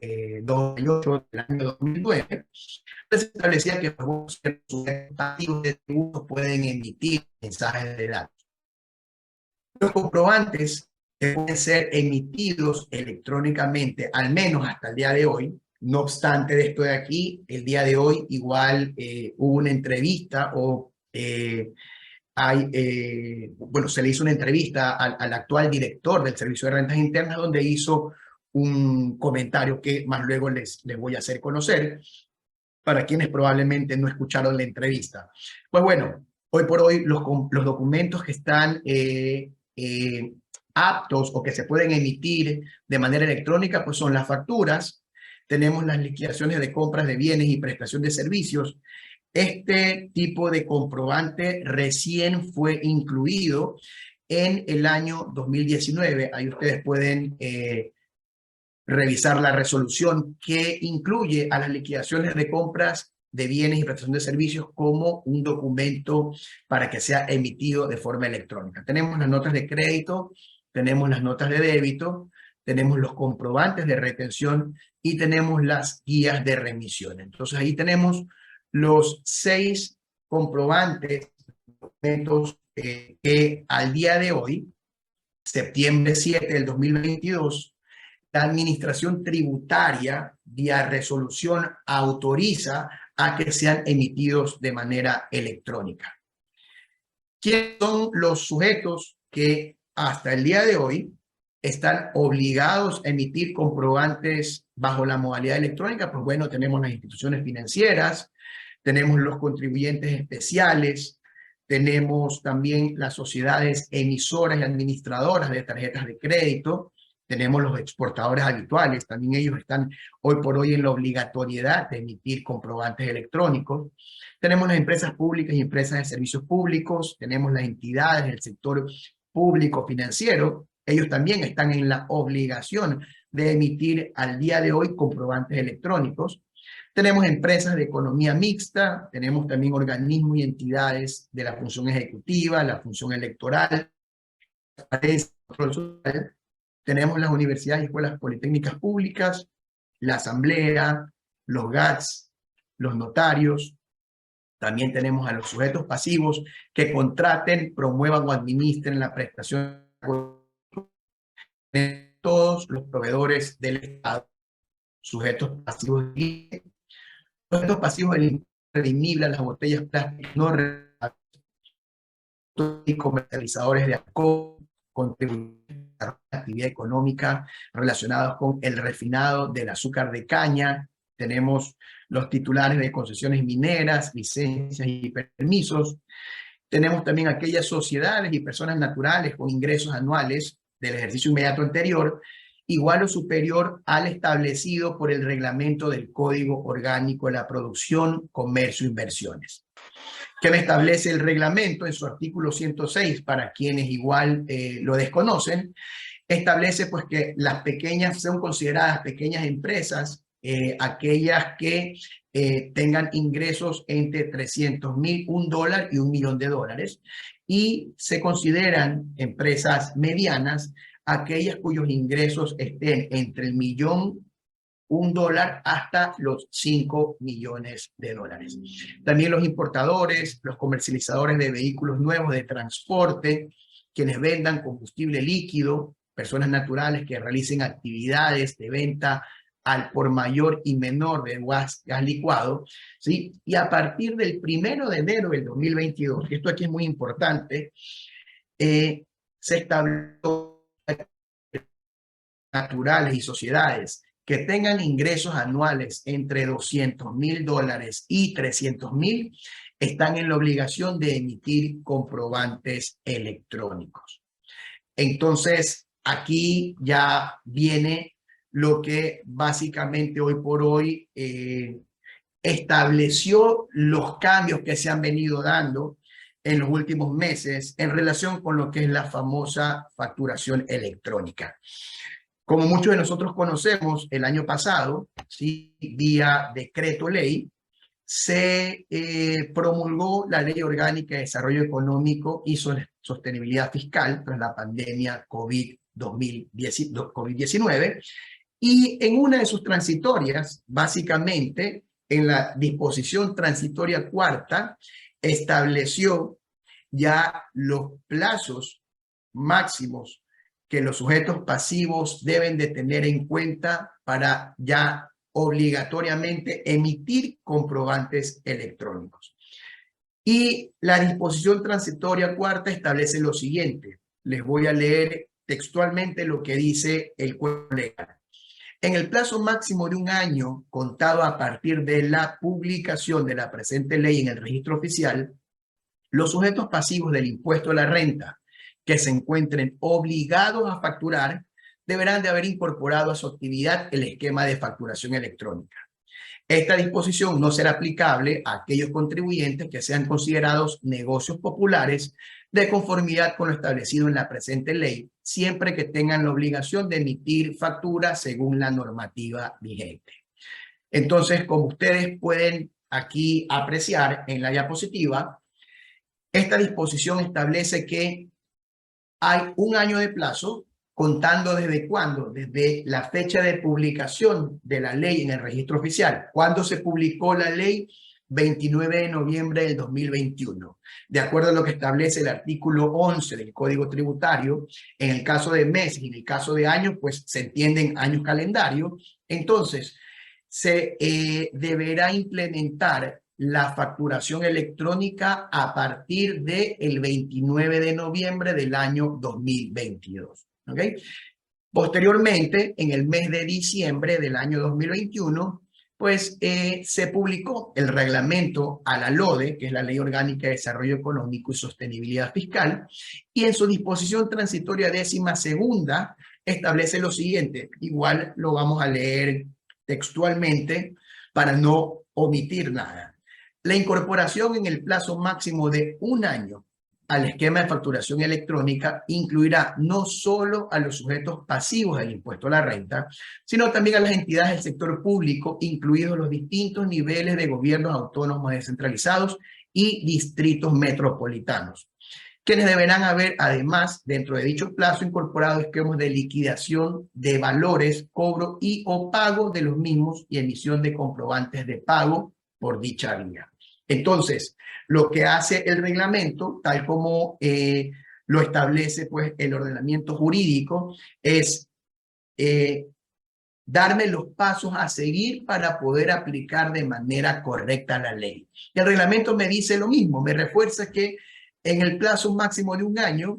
288 del año 2009, se establecía que los sujetos activos de tributos pueden emitir mensajes de datos. Los comprobantes pueden ser emitidos electrónicamente, al menos hasta el día de hoy. No obstante de esto de aquí, el día de hoy igual hubo una entrevista bueno, se le hizo una entrevista al actual director del Servicio de Rentas Internas, donde hizo un comentario que más luego les voy a hacer conocer para quienes probablemente no escucharon la entrevista. Pues bueno, hoy por hoy los documentos que están aptos o que se pueden emitir de manera electrónica, pues son las facturas, tenemos las liquidaciones de compras de bienes y prestación de servicios. Este tipo de comprobante recién fue incluido en el año 2019. Ahí ustedes pueden revisar la resolución que incluye a las liquidaciones de compras de bienes y prestación de servicios como un documento para que sea emitido de forma electrónica. Tenemos las notas de crédito, tenemos las notas de débito, tenemos los comprobantes de retención y tenemos las guías de remisión. Entonces ahí tenemos los 6 comprobantes, documentos que al día de hoy, septiembre 7 del 2022, la Administración Tributaria, vía resolución, autoriza a que sean emitidos de manera electrónica. ¿Quiénes son los sujetos que hasta el día de hoy están obligados a emitir comprobantes bajo la modalidad electrónica? Pues bueno, tenemos las instituciones financieras, tenemos los contribuyentes especiales, tenemos también las sociedades emisoras y administradoras de tarjetas de crédito, tenemos los exportadores habituales, también ellos están hoy por hoy en la obligatoriedad de emitir comprobantes electrónicos. Tenemos las empresas públicas y empresas de servicios públicos, tenemos las entidades del sector público financiero, ellos también están en la obligación de emitir al día de hoy comprobantes electrónicos. Tenemos empresas de economía mixta, tenemos también organismos y entidades de la función ejecutiva, la función electoral, tenemos las universidades y escuelas politécnicas públicas, la asamblea, los GATS, los notarios. También tenemos a los sujetos pasivos que contraten, promuevan o administren la prestación de todos los proveedores del Estado. Sujetos pasivos del redimible a las botellas plásticas no y comercializadores de alcohol, contribuyentes a la actividad económica relacionados con el refinado del azúcar de caña. Tenemos los titulares de concesiones mineras, licencias y permisos. Tenemos también aquellas sociedades y personas naturales con ingresos anuales del ejercicio inmediato anterior, igual o superior al establecido por el reglamento del Código Orgánico de la Producción, Comercio e Inversiones. ¿Qué me establece el reglamento en su artículo 106? Para quienes igual lo desconocen, establece pues que las pequeñas son consideradas pequeñas empresas, aquellas que tengan ingresos entre 300,000, $1 y $1.000.000, y se consideran empresas medianas aquellas cuyos ingresos estén entre el millón, $1 hasta los 5 millones de dólares. También los importadores, los comercializadores de vehículos nuevos de transporte, quienes vendan combustible líquido, personas naturales que realicen actividades de venta al por mayor y menor de gas licuado, ¿sí? Y a partir del 1 de enero del 2022, y esto aquí es muy importante, se estableció naturales y sociedades que tengan ingresos anuales entre $200,000 y $300,000, están en la obligación de emitir comprobantes electrónicos. Entonces, aquí ya viene lo que básicamente hoy por hoy estableció los cambios que se han venido dando en los últimos meses en relación con lo que es la famosa facturación electrónica. Como muchos de nosotros conocemos, el año pasado, ¿sí?, vía decreto ley, se promulgó la Ley Orgánica de Desarrollo Económico y Sostenibilidad Fiscal tras la pandemia COVID-19, y en una de sus transitorias, básicamente en la disposición transitoria cuarta, estableció ya los plazos máximos que los sujetos pasivos deben de tener en cuenta para ya obligatoriamente emitir comprobantes electrónicos. Y la disposición transitoria cuarta establece lo siguiente. Les voy a leer textualmente lo que dice el Código Legal. En el plazo máximo de 1 año, contado a partir de la publicación de la presente ley en el registro oficial, los sujetos pasivos del impuesto a la renta que se encuentren obligados a facturar deberán de haber incorporado a su actividad el esquema de facturación electrónica. Esta disposición no será aplicable a aquellos contribuyentes que sean considerados negocios populares de conformidad con lo establecido en la presente ley, siempre que tengan la obligación de emitir facturas según la normativa vigente. Entonces, como ustedes pueden aquí apreciar en la diapositiva, esta disposición establece que hay 1 año de plazo, contando desde cuándo, desde la fecha de publicación de la ley en el registro oficial. ¿Cuándo se publicó la ley? 29 de noviembre del 2021. De acuerdo a lo que establece el artículo 11 del Código Tributario, en el caso de meses y en el caso de años, pues se entienden años calendario. Entonces, se deberá implementar la facturación electrónica a partir del 29 de noviembre del año 2022. ¿Okay? Posteriormente, en el mes de diciembre del año 2021, pues se publicó el reglamento a la LODE, que es la Ley Orgánica de Desarrollo Económico y Sostenibilidad Fiscal, y en su disposición transitoria 12ª establece lo siguiente. Igual lo vamos a leer textualmente para no omitir nada. La incorporación en el plazo máximo de 1 año al esquema de facturación electrónica incluirá no solo a los sujetos pasivos del impuesto a la renta, sino también a las entidades del sector público, incluidos los distintos niveles de gobiernos autónomos descentralizados y distritos metropolitanos, quienes deberán haber, además, dentro de dicho plazo, incorporado esquemas de liquidación de valores, cobro y o pago de los mismos y emisión de comprobantes de pago por dicha vía. Entonces, lo que hace el reglamento, tal como lo establece pues, el ordenamiento jurídico, es darme los pasos a seguir para poder aplicar de manera correcta la ley. El reglamento me dice lo mismo, me refuerza que en el plazo máximo de un año,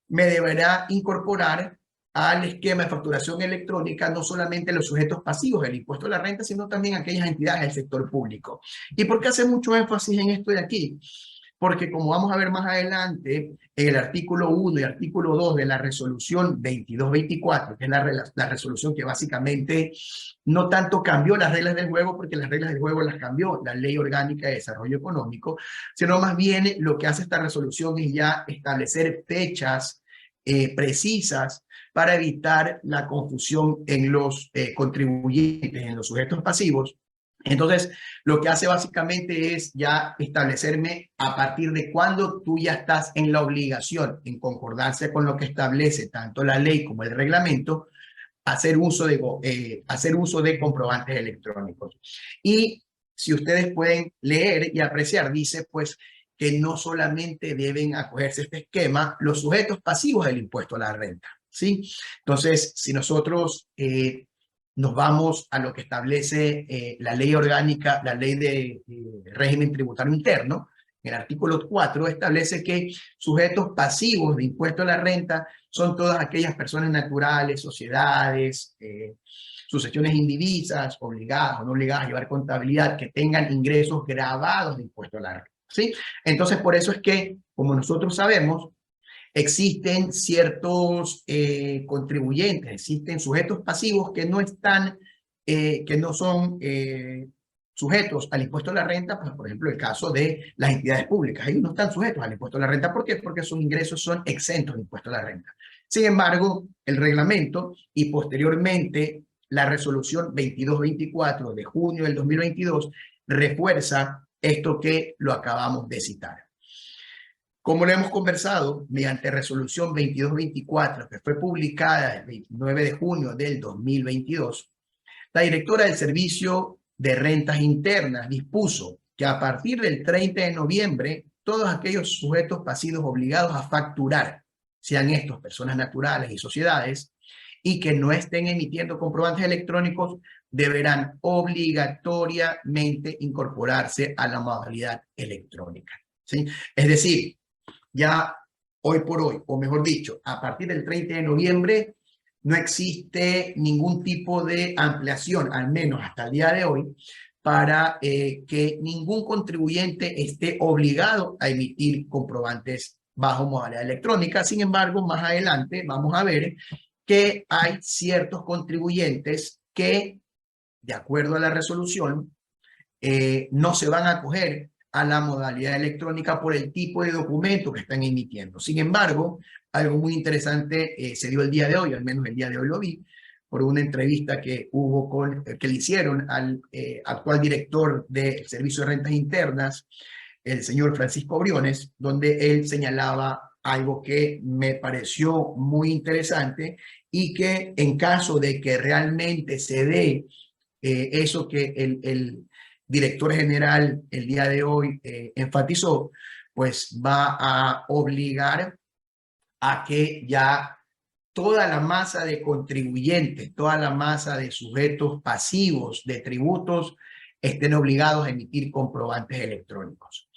me deberá incorporar al esquema de facturación electrónica no solamente los sujetos pasivos del impuesto a la renta, sino también aquellas entidades del sector público. ¿Y por qué hace mucho énfasis en esto de aquí? Porque como vamos a ver más adelante, en el artículo 1 y artículo 2 de la resolución 2224, que es la resolución que básicamente no tanto cambió las reglas del juego, porque las reglas del juego las cambió la Ley Orgánica de Desarrollo Económico, sino más bien lo que hace esta resolución es ya establecer fechas precisas para evitar la confusión en los contribuyentes, en los sujetos pasivos. Entonces, lo que hace básicamente es ya establecerme a partir de cuándo tú ya estás en la obligación, en concordancia con lo que establece tanto la ley como el reglamento, hacer uso de comprobantes electrónicos. Y si ustedes pueden leer y apreciar, dice pues que no solamente deben acogerse a este esquema los sujetos pasivos del impuesto a la renta, ¿sí? Entonces, si nosotros nos vamos a lo que establece la ley orgánica, la ley de régimen tributario interno, el artículo 4 establece que sujetos pasivos de impuesto a la renta son todas aquellas personas naturales, sociedades, sucesiones indivisas, obligadas o no obligadas a llevar contabilidad, que tengan ingresos grabados de impuesto a la renta, ¿sí? Entonces, por eso es que, como nosotros sabemos, existen ciertos contribuyentes, existen sujetos pasivos que no están, que no son sujetos al impuesto a la renta, pues, por ejemplo, el caso de las entidades públicas. Ellos no están sujetos al impuesto a la renta. ¿Por qué? Porque sus ingresos son exentos de impuesto a la renta. Sin embargo, el reglamento y posteriormente la resolución 2224 de junio del 2022 refuerza esto que lo acabamos de citar. Como lo hemos conversado, mediante resolución 2224, que fue publicada el 29 de junio del 2022, la directora del Servicio de Rentas Internas dispuso que a partir del 30 de noviembre, todos aquellos sujetos pasivos obligados a facturar, sean estos personas naturales y sociedades, y que no estén emitiendo comprobantes electrónicos, deberán obligatoriamente incorporarse a la modalidad electrónica, ¿sí? Es decir, ya hoy por hoy, o mejor dicho, a partir del 30 de noviembre, no existe ningún tipo de ampliación, al menos hasta el día de hoy, para que ningún contribuyente esté obligado a emitir comprobantes bajo modalidad electrónica. Sin embargo, más adelante vamos a ver que hay ciertos contribuyentes que, de acuerdo a la resolución, no se van a acoger a la modalidad electrónica por el tipo de documento que están emitiendo. Sin embargo, algo muy interesante se dio el día de hoy, al menos el día de hoy lo vi, por una entrevista que hubo que le hicieron al actual director del Servicio de Rentas Internas, el señor Francisco Briones, donde él señalaba algo que me pareció muy interesante y que en caso de que realmente se dé eso que el director general el día de hoy enfatizó, pues va a obligar a que ya toda la masa de contribuyentes, toda la masa de sujetos pasivos de tributos estén obligados a emitir comprobantes electrónicos.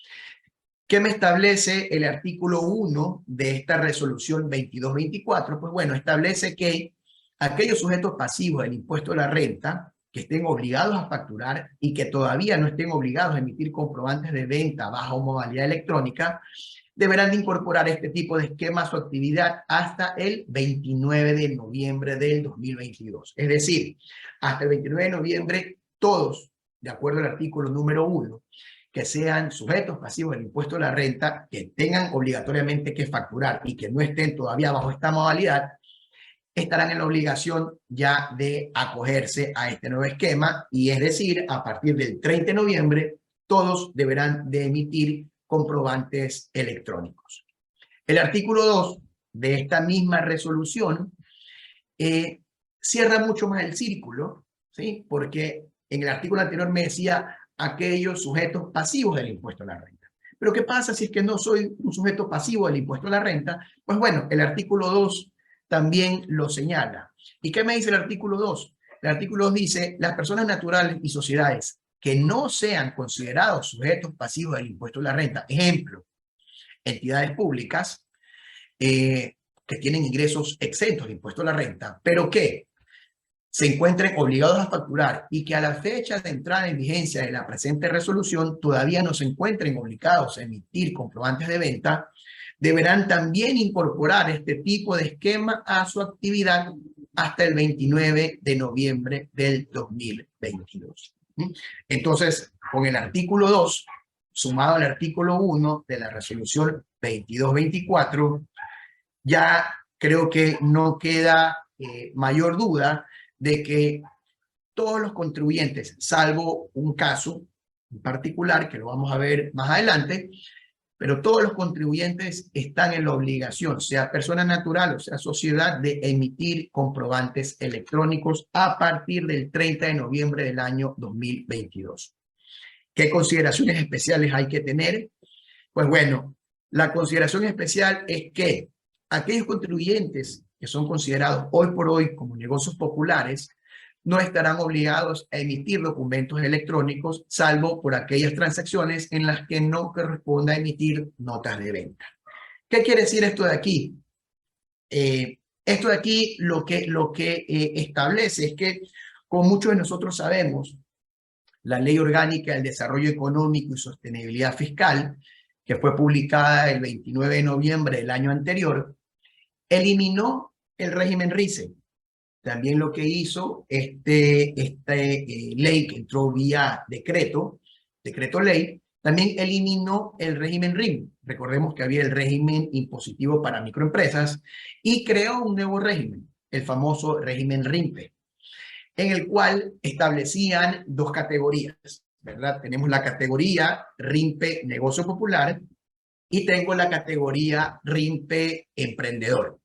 ¿Qué me establece el artículo 1 de esta resolución 2224? Pues bueno, establece que aquellos sujetos pasivos del impuesto a la renta que estén obligados a facturar y que todavía no estén obligados a emitir comprobantes de venta bajo modalidad electrónica, deberán de incorporar este tipo de esquema a su actividad hasta el 29 de noviembre del 2022. Es decir, hasta el 29 de noviembre, todos, de acuerdo al artículo número 1, que sean sujetos pasivos del impuesto a la renta, que tengan obligatoriamente que facturar y que no estén todavía bajo esta modalidad, estarán en la obligación ya de acogerse a este nuevo esquema, y es decir, a partir del 30 de noviembre, todos deberán de emitir comprobantes electrónicos. El artículo 2 de esta misma resolución cierra mucho más el círculo, ¿sí? Porque en el artículo anterior me decía aquellos sujetos pasivos del impuesto a la renta. Pero ¿qué pasa si es que no soy un sujeto pasivo del impuesto a la renta? Pues bueno, el artículo 2 también lo señala. ¿Y qué me dice el artículo 2? El artículo 2 dice, las personas naturales y sociedades que no sean considerados sujetos pasivos del impuesto a la renta, ejemplo, entidades públicas que tienen ingresos exentos de impuesto a la renta, pero que se encuentren obligados a facturar y que a la fecha de entrada en vigencia de la presente resolución todavía no se encuentren obligados a emitir comprobantes de venta, deberán también incorporar este tipo de esquema a su actividad hasta el 29 de noviembre del 2022. Entonces, con el artículo 2, sumado al artículo 1 de la resolución 2224, ya creo que no queda mayor duda de que todos los contribuyentes, salvo un caso en particular, que lo vamos a ver más adelante, pero todos los contribuyentes están en la obligación, sea persona natural o sea sociedad, de emitir comprobantes electrónicos a partir del 30 de noviembre del año 2022. ¿Qué consideraciones especiales hay que tener? Pues bueno, la consideración especial es que aquellos contribuyentes que son considerados hoy por hoy como negocios populares no estarán obligados a emitir documentos electrónicos, salvo por aquellas transacciones en las que no corresponda emitir notas de venta. ¿Qué quiere decir esto de aquí? Esto de aquí lo que establece es que, como muchos de nosotros sabemos, la Ley Orgánica del Desarrollo Económico y Sostenibilidad Fiscal, que fue publicada el 29 de noviembre del año anterior, eliminó el régimen RICE. También lo que hizo ley que entró vía decreto ley, también eliminó el régimen RIM. Recordemos que había el régimen impositivo para microempresas y creó un nuevo régimen, el famoso régimen RIMPE, en el cual establecían dos categorías, ¿verdad? Tenemos la categoría RIMPE Negocio Popular y tengo la categoría RIMPE Emprendedor.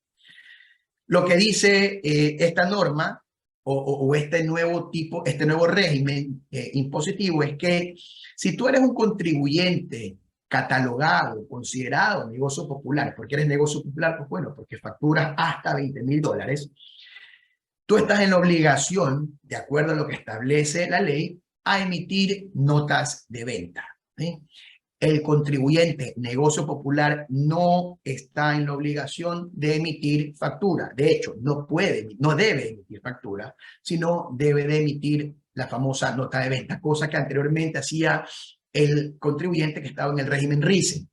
Lo que dice esta norma o este nuevo régimen impositivo es que si tú eres un contribuyente catalogado, considerado negocio popular, porque eres negocio popular, pues bueno, porque facturas hasta $20,000, tú estás en la obligación, de acuerdo a lo que establece la ley, a emitir notas de venta, ¿sí? El contribuyente negocio popular no está en la obligación de emitir factura. De hecho, no debe emitir factura, sino debe de emitir la famosa nota de venta, cosa que anteriormente hacía el contribuyente que estaba en el régimen RICE.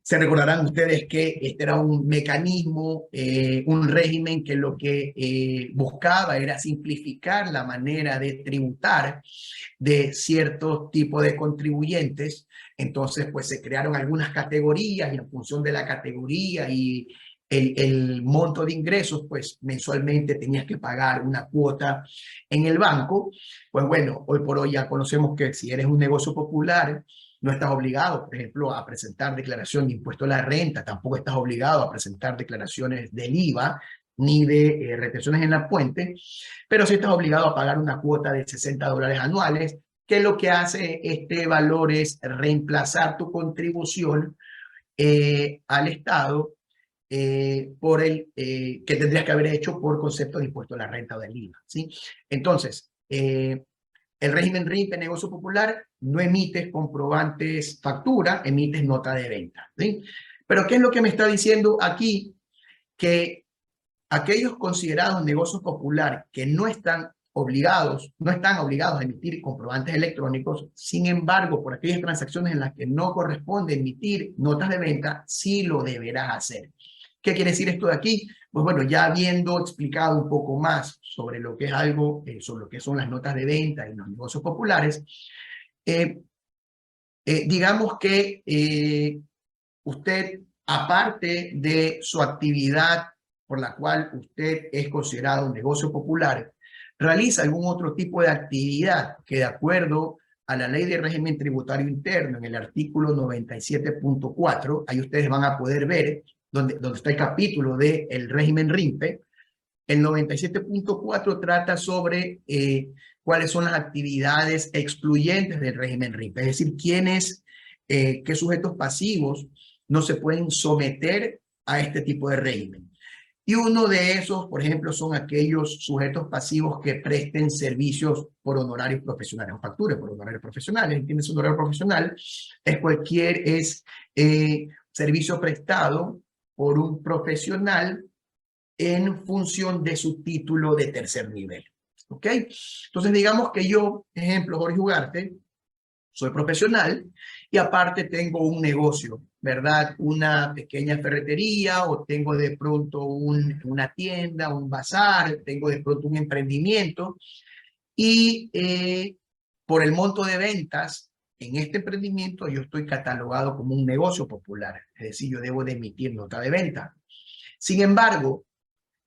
Se recordarán ustedes que este era un mecanismo, un régimen que lo que buscaba era simplificar la manera de tributar de ciertos tipos de contribuyentes. Entonces, pues se crearon algunas categorías y en función de la categoría y el monto de ingresos, pues mensualmente tenías que pagar una cuota en el banco. Pues bueno, hoy por hoy ya conocemos que si eres un negocio popular, no estás obligado, por ejemplo, a presentar declaración de impuesto a la renta, tampoco estás obligado a presentar declaraciones del IVA, ni de retenciones en la fuente, pero sí estás obligado a pagar una cuota de $60 anuales, que lo que hace este valor es reemplazar tu contribución al Estado por que tendrías que haber hecho por concepto de impuesto a la renta o del IVA, ¿sí? Entonces, el régimen RIMPE negocio popular no emites comprobantes factura, emites nota de venta, ¿sí? Pero ¿qué es lo que me está diciendo aquí? Que aquellos considerados negocios popular que no están obligados a emitir comprobantes electrónicos, sin embargo, por aquellas transacciones en las que no corresponde emitir notas de venta, sí lo deberás hacer. ¿Qué quiere decir esto de aquí? Pues bueno, ya habiendo explicado un poco más sobre lo que es sobre lo que son las notas de venta y los negocios populares, digamos que usted, aparte de su actividad por la cual usted es considerado un negocio popular, realiza algún otro tipo de actividad que, de acuerdo a la Ley de Régimen Tributario Interno, en el artículo 97.4, ahí ustedes van a poder ver donde está el capítulo del régimen RIMPE. El 97.4 trata sobre cuáles son las actividades excluyentes del régimen RIMPE, es decir, qué sujetos pasivos no se pueden someter a este tipo de régimen. Y uno de esos, por ejemplo, son aquellos sujetos pasivos que presten servicios por honorarios profesionales o facturas por honorarios profesionales. ¿Entiendes? Honorario profesional es servicio prestado por un profesional en función de su título de tercer nivel. ¿Ok? Entonces, digamos que yo, ejemplo, Jorge Ugarte, soy profesional y aparte tengo un negocio, ¿verdad? Una pequeña ferretería o tengo de pronto una tienda, un bazar, tengo de pronto un emprendimiento y por el monto de ventas en este emprendimiento yo estoy catalogado como un negocio popular, es decir, yo debo de emitir nota de venta. Sin embargo,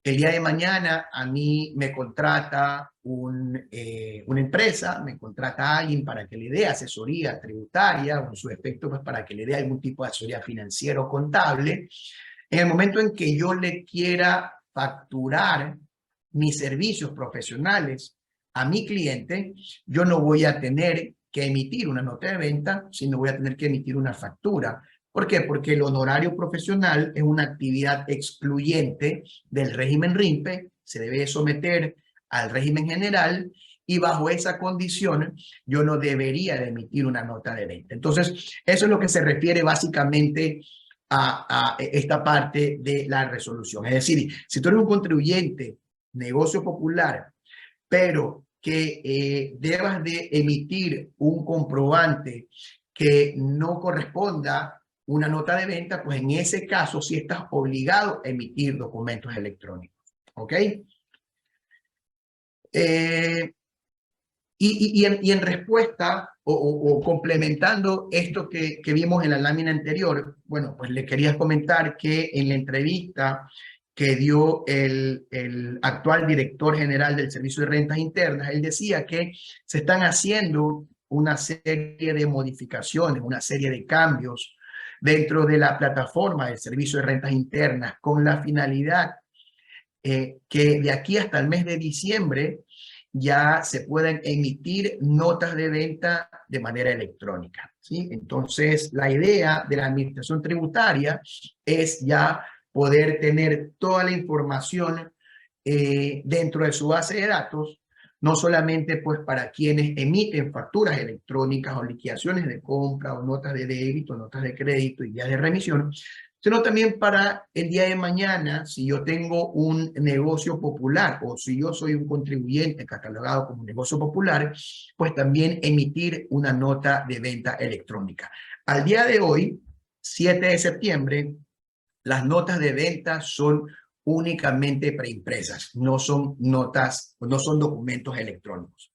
el día de mañana a mí me contrata una empresa, me contrata a alguien para que le dé asesoría tributaria o en su efecto pues para que le dé algún tipo de asesoría financiera o contable. En el momento en que yo le quiera facturar mis servicios profesionales a mi cliente, yo no voy a tener que emitir una nota de venta, sino voy a tener que emitir una factura. ¿Por qué? Porque el honorario profesional es una actividad excluyente del régimen RIMPE, se debe someter al régimen general y bajo esa condición yo no debería de emitir una nota de venta. Entonces, eso es lo que se refiere básicamente a esta parte de la resolución. Es decir, si tú eres un contribuyente, negocio popular, pero que debas de emitir un comprobante que no corresponda una nota de venta, pues en ese caso sí estás obligado a emitir documentos electrónicos. ¿Ok? Y en respuesta o complementando esto que vimos en la lámina anterior, bueno, pues le quería comentar que en la entrevista que dio el actual director general del Servicio de Rentas Internas, él decía que se están haciendo una serie de modificaciones, una serie de cambios dentro de la plataforma del Servicio de Rentas Internas con la finalidad que de aquí hasta el mes de diciembre ya se pueden emitir notas de venta de manera electrónica, ¿sí? Entonces, la idea de la administración tributaria es ya poder tener toda la información dentro de su base de datos, no solamente pues para quienes emiten facturas electrónicas o liquidaciones de compra o notas de débito, notas de crédito y guías de remisión, sino también para el día de mañana, si yo tengo un negocio popular o si yo soy un contribuyente catalogado como negocio popular, pues también emitir una nota de venta electrónica. Al día de hoy, 7 de septiembre, las notas de venta son únicamente preimpresas, no son notas, no son documentos electrónicos.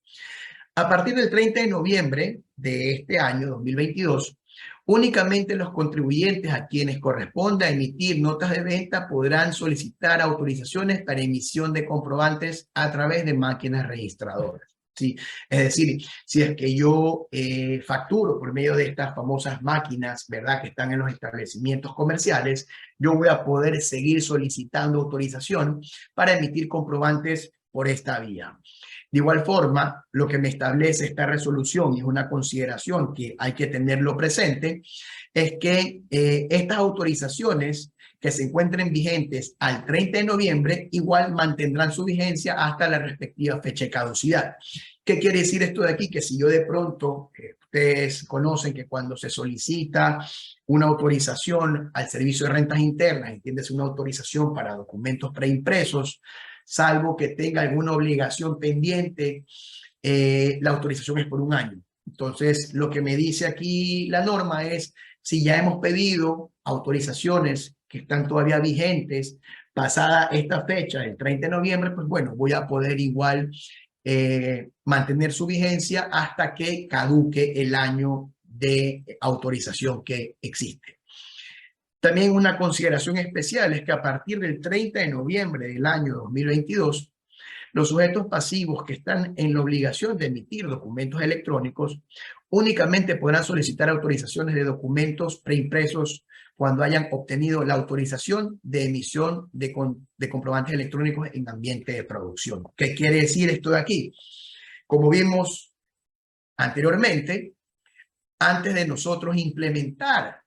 A partir del 30 de noviembre de este año, 2022, únicamente los contribuyentes a quienes corresponda emitir notas de venta podrán solicitar autorizaciones para emisión de comprobantes a través de máquinas registradoras. ¿Sí? Es decir, si es que yo facturo por medio de estas famosas máquinas, ¿verdad?, que están en los establecimientos comerciales, yo voy a poder seguir solicitando autorización para emitir comprobantes por esta vía. De igual forma, lo que me establece esta resolución, y es una consideración que hay que tenerlo presente, es que estas autorizaciones que se encuentren vigentes al 30 de noviembre, igual mantendrán su vigencia hasta la respectiva fecha de caducidad. ¿Qué quiere decir esto de aquí? Que si yo de pronto, ustedes conocen que cuando se solicita una autorización al Servicio de Rentas Internas, entiéndase una autorización para documentos preimpresos, salvo que tenga alguna obligación pendiente, la autorización es por un año. Entonces, lo que me dice aquí la norma es, si ya hemos pedido autorizaciones que están todavía vigentes, pasada esta fecha, el 30 de noviembre, pues bueno, voy a poder igual mantener su vigencia hasta que caduque el año de autorización que existe. También una consideración especial es que a partir del 30 de noviembre del año 2022, los sujetos pasivos que están en la obligación de emitir documentos electrónicos únicamente podrán solicitar autorizaciones de documentos preimpresos cuando hayan obtenido la autorización de emisión de comprobantes electrónicos en ambiente de producción. ¿Qué quiere decir esto de aquí? Como vimos anteriormente, antes de nosotros implementar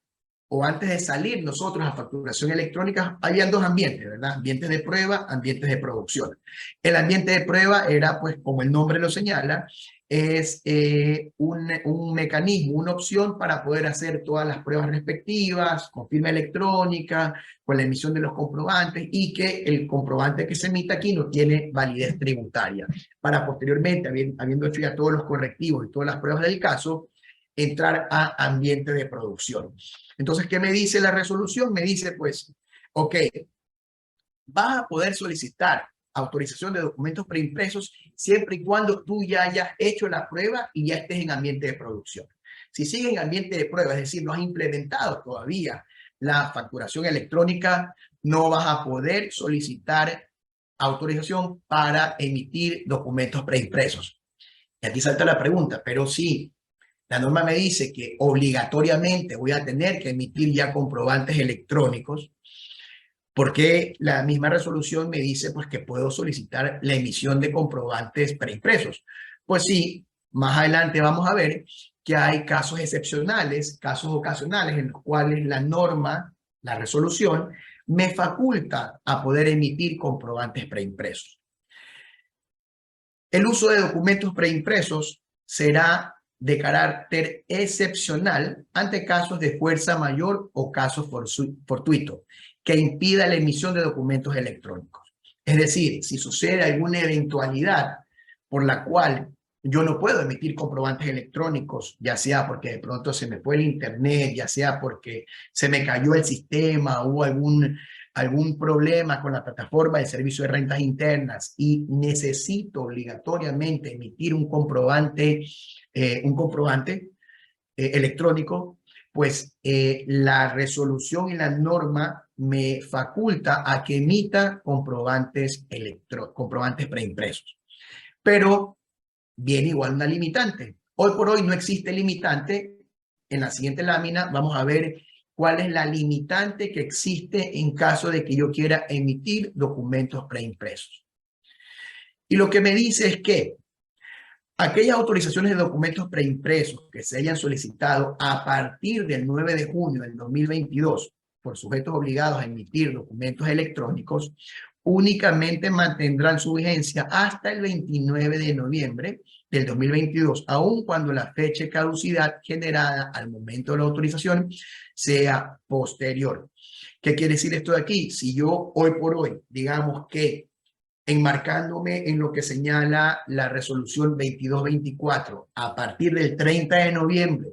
o antes de salir nosotros a facturación electrónica, habían dos ambientes, ¿verdad? Ambientes de prueba, ambientes de producción. El ambiente de prueba era, pues, como el nombre lo señala, es un mecanismo, una opción para poder hacer todas las pruebas respectivas, con firma electrónica, con la emisión de los comprobantes, y que el comprobante que se emita aquí no tiene validez tributaria. Para posteriormente, habiendo hecho ya todos los correctivos y todas las pruebas del caso, entrar a ambiente de producción. Entonces, ¿qué me dice la resolución? Me dice, pues, ok, vas a poder solicitar autorización de documentos preimpresos siempre y cuando tú ya hayas hecho la prueba y ya estés en ambiente de producción. Si sigues en ambiente de prueba, es decir, no has implementado todavía la facturación electrónica, no vas a poder solicitar autorización para emitir documentos preimpresos. Y aquí salta la pregunta, pero si la norma me dice que obligatoriamente voy a tener que emitir ya comprobantes electrónicos, porque la misma resolución me dice pues que puedo solicitar la emisión de comprobantes preimpresos. Pues sí, más adelante vamos a ver que hay casos excepcionales, casos ocasionales en los cuales la norma, la resolución, me faculta a poder emitir comprobantes preimpresos. El uso de documentos preimpresos será de carácter excepcional ante casos de fuerza mayor o casos fortuitos que impida la emisión de documentos electrónicos. Es decir, si sucede alguna eventualidad por la cual yo no puedo emitir comprobantes electrónicos, ya sea porque de pronto se me fue el internet, ya sea porque se me cayó el sistema, hubo algún problema con la plataforma del servicio de rentas internas y necesito obligatoriamente emitir un comprobante electrónico, pues la resolución y la norma me faculta a que emita comprobantes preimpresos. Pero viene igual una limitante. Hoy por hoy no existe limitante. En la siguiente lámina vamos a ver cuál es la limitante que existe en caso de que yo quiera emitir documentos preimpresos. Y lo que me dice es que aquellas autorizaciones de documentos preimpresos que se hayan solicitado a partir del 9 de junio del 2022 por sujetos obligados a emitir documentos electrónicos únicamente mantendrán su vigencia hasta el 29 de noviembre del 2022, aun cuando la fecha de caducidad generada al momento de la autorización sea posterior. ¿Qué quiere decir esto de aquí? Si yo hoy por hoy, digamos que enmarcándome en lo que señala la resolución 2224, a partir del 30 de noviembre,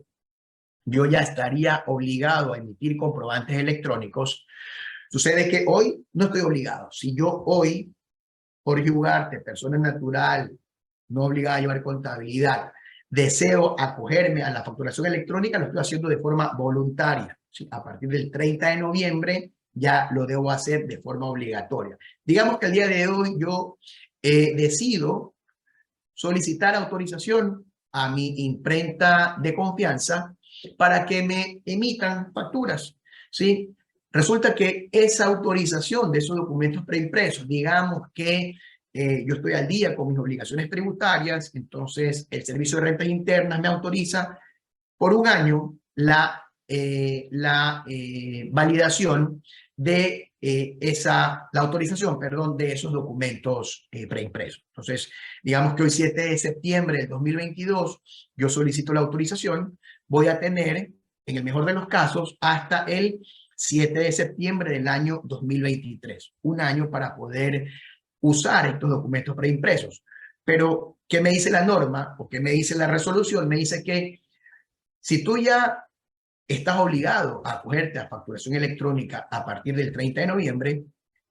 yo ya estaría obligado a emitir comprobantes electrónicos. Sucede que hoy no estoy obligado. Si yo hoy, Jorge Ugarte, persona natural, no obligada a llevar contabilidad, deseo acogerme a la facturación electrónica, lo estoy haciendo de forma voluntaria. ¿Sí? A partir del 30 de noviembre ya lo debo hacer de forma obligatoria. Digamos que el día de hoy yo decido solicitar autorización a mi imprenta de confianza para que me emitan facturas, ¿sí? Resulta que esa autorización de esos documentos preimpresos, digamos que yo estoy al día con mis obligaciones tributarias, entonces el Servicio de Rentas Internas me autoriza por un año la validación de la autorización, perdón, de esos documentos preimpresos. Entonces, digamos que hoy 7 de septiembre del 2022, yo solicito la autorización, voy a tener, en el mejor de los casos, hasta el 7 de septiembre del año 2023, un año para poder usar estos documentos preimpresos. Pero, ¿qué me dice la norma o qué me dice la resolución? Me dice que si tú ya estás obligado a acogerte a facturación electrónica a partir del 30 de noviembre,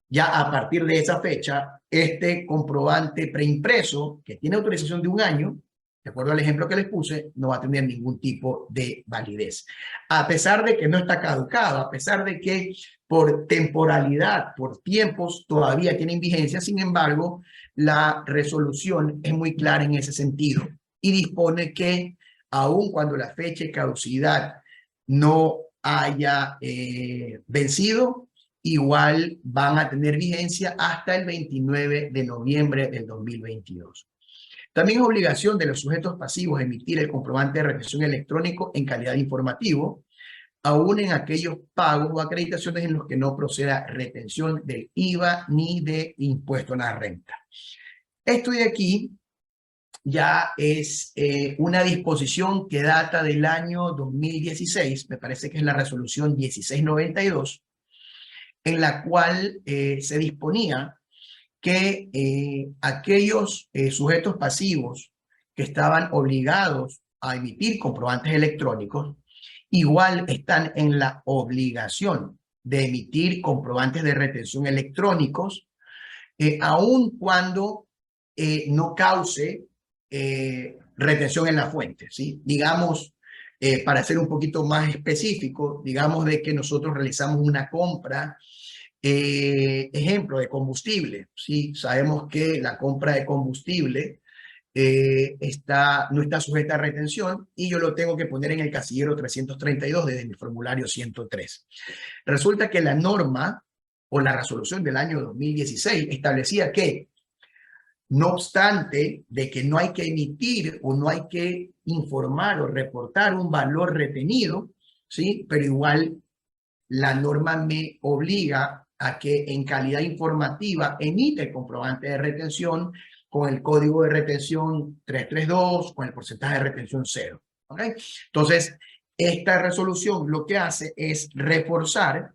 ya a partir de esa fecha, este comprobante preimpreso, que tiene autorización de un año, de acuerdo al ejemplo que les puse, no va a tener ningún tipo de validez. A pesar de que no está caducado, a pesar de que por temporalidad, por tiempos, todavía tienen vigencia, sin embargo, la resolución es muy clara en ese sentido y dispone que aun cuando la fecha de caducidad no haya vencido, igual van a tener vigencia hasta el 29 de noviembre del 2022. También es obligación de los sujetos pasivos emitir el comprobante de recepción electrónico en calidad de informativo aún en aquellos pagos o acreditaciones en los que no proceda retención del IVA ni de impuesto a la renta. Esto de aquí ya es una disposición que data del año 2016, me parece que es la resolución 1692, en la cual se disponía que aquellos sujetos pasivos que estaban obligados a emitir comprobantes electrónicos, igual están en la obligación de emitir comprobantes de retención electrónicos, aun cuando no cause retención en la fuente, ¿sí? Digamos, para ser un poquito más específico, digamos de que nosotros realizamos una compra, ejemplo, de combustible, ¿sí? Sabemos que la compra de combustible no está sujeta a retención y yo lo tengo que poner en el casillero 332 desde mi formulario 103. Resulta que la norma o la resolución del año 2016 establecía que, no obstante de que no hay que emitir o no hay que informar o reportar un valor retenido, ¿sí? Pero igual la norma me obliga a que en calidad informativa emite el comprobante de retención con el código de retención 332, con el porcentaje de retención 0. ¿Okay? Entonces, esta resolución lo que hace es reforzar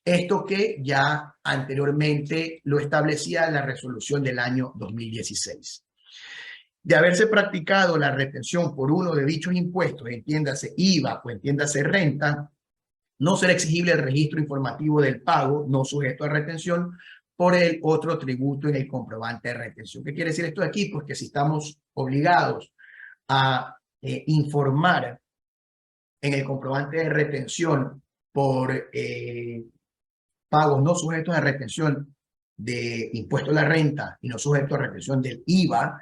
esto que ya anteriormente lo establecía la resolución del año 2016. De haberse practicado la retención por uno de dichos impuestos, entiéndase IVA o entiéndase renta, no será exigible el registro informativo del pago no sujeto a retención por el otro tributo en el comprobante de retención. ¿Qué quiere decir esto de aquí? Pues que si estamos obligados a informar en el comprobante de retención por pagos no sujetos a retención de impuesto a la renta y no sujetos a retención del IVA,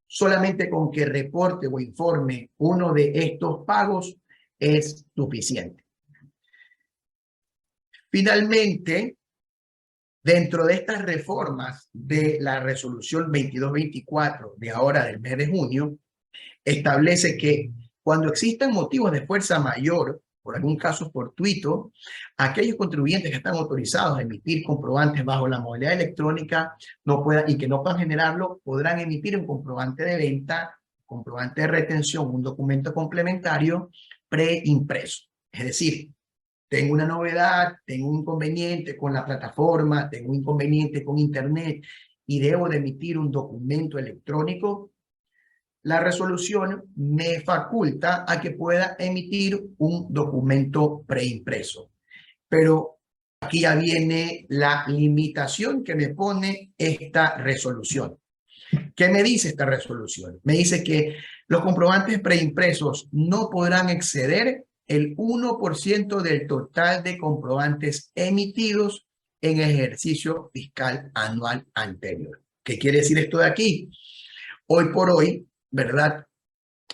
solamente con que reporte o informe uno de estos pagos es suficiente. Finalmente, dentro de estas reformas de la resolución 2224 de ahora del mes de junio, establece que cuando existan motivos de fuerza mayor, por algún caso fortuito, aquellos contribuyentes que están autorizados a emitir comprobantes bajo la modalidad electrónica y que no puedan generarlo, podrán emitir un comprobante de venta, comprobante de retención, un documento complementario preimpreso. Es decir, tengo una novedad, tengo un inconveniente con la plataforma, tengo un inconveniente con Internet y debo de emitir un documento electrónico, la resolución me faculta a que pueda emitir un documento preimpreso. Pero aquí ya viene la limitación que me pone esta resolución. ¿Qué me dice esta resolución? Me dice que los comprobantes preimpresos no podrán exceder el 1% del total de comprobantes emitidos en ejercicio fiscal anual anterior. ¿Qué quiere decir esto de aquí? Hoy por hoy, ¿verdad?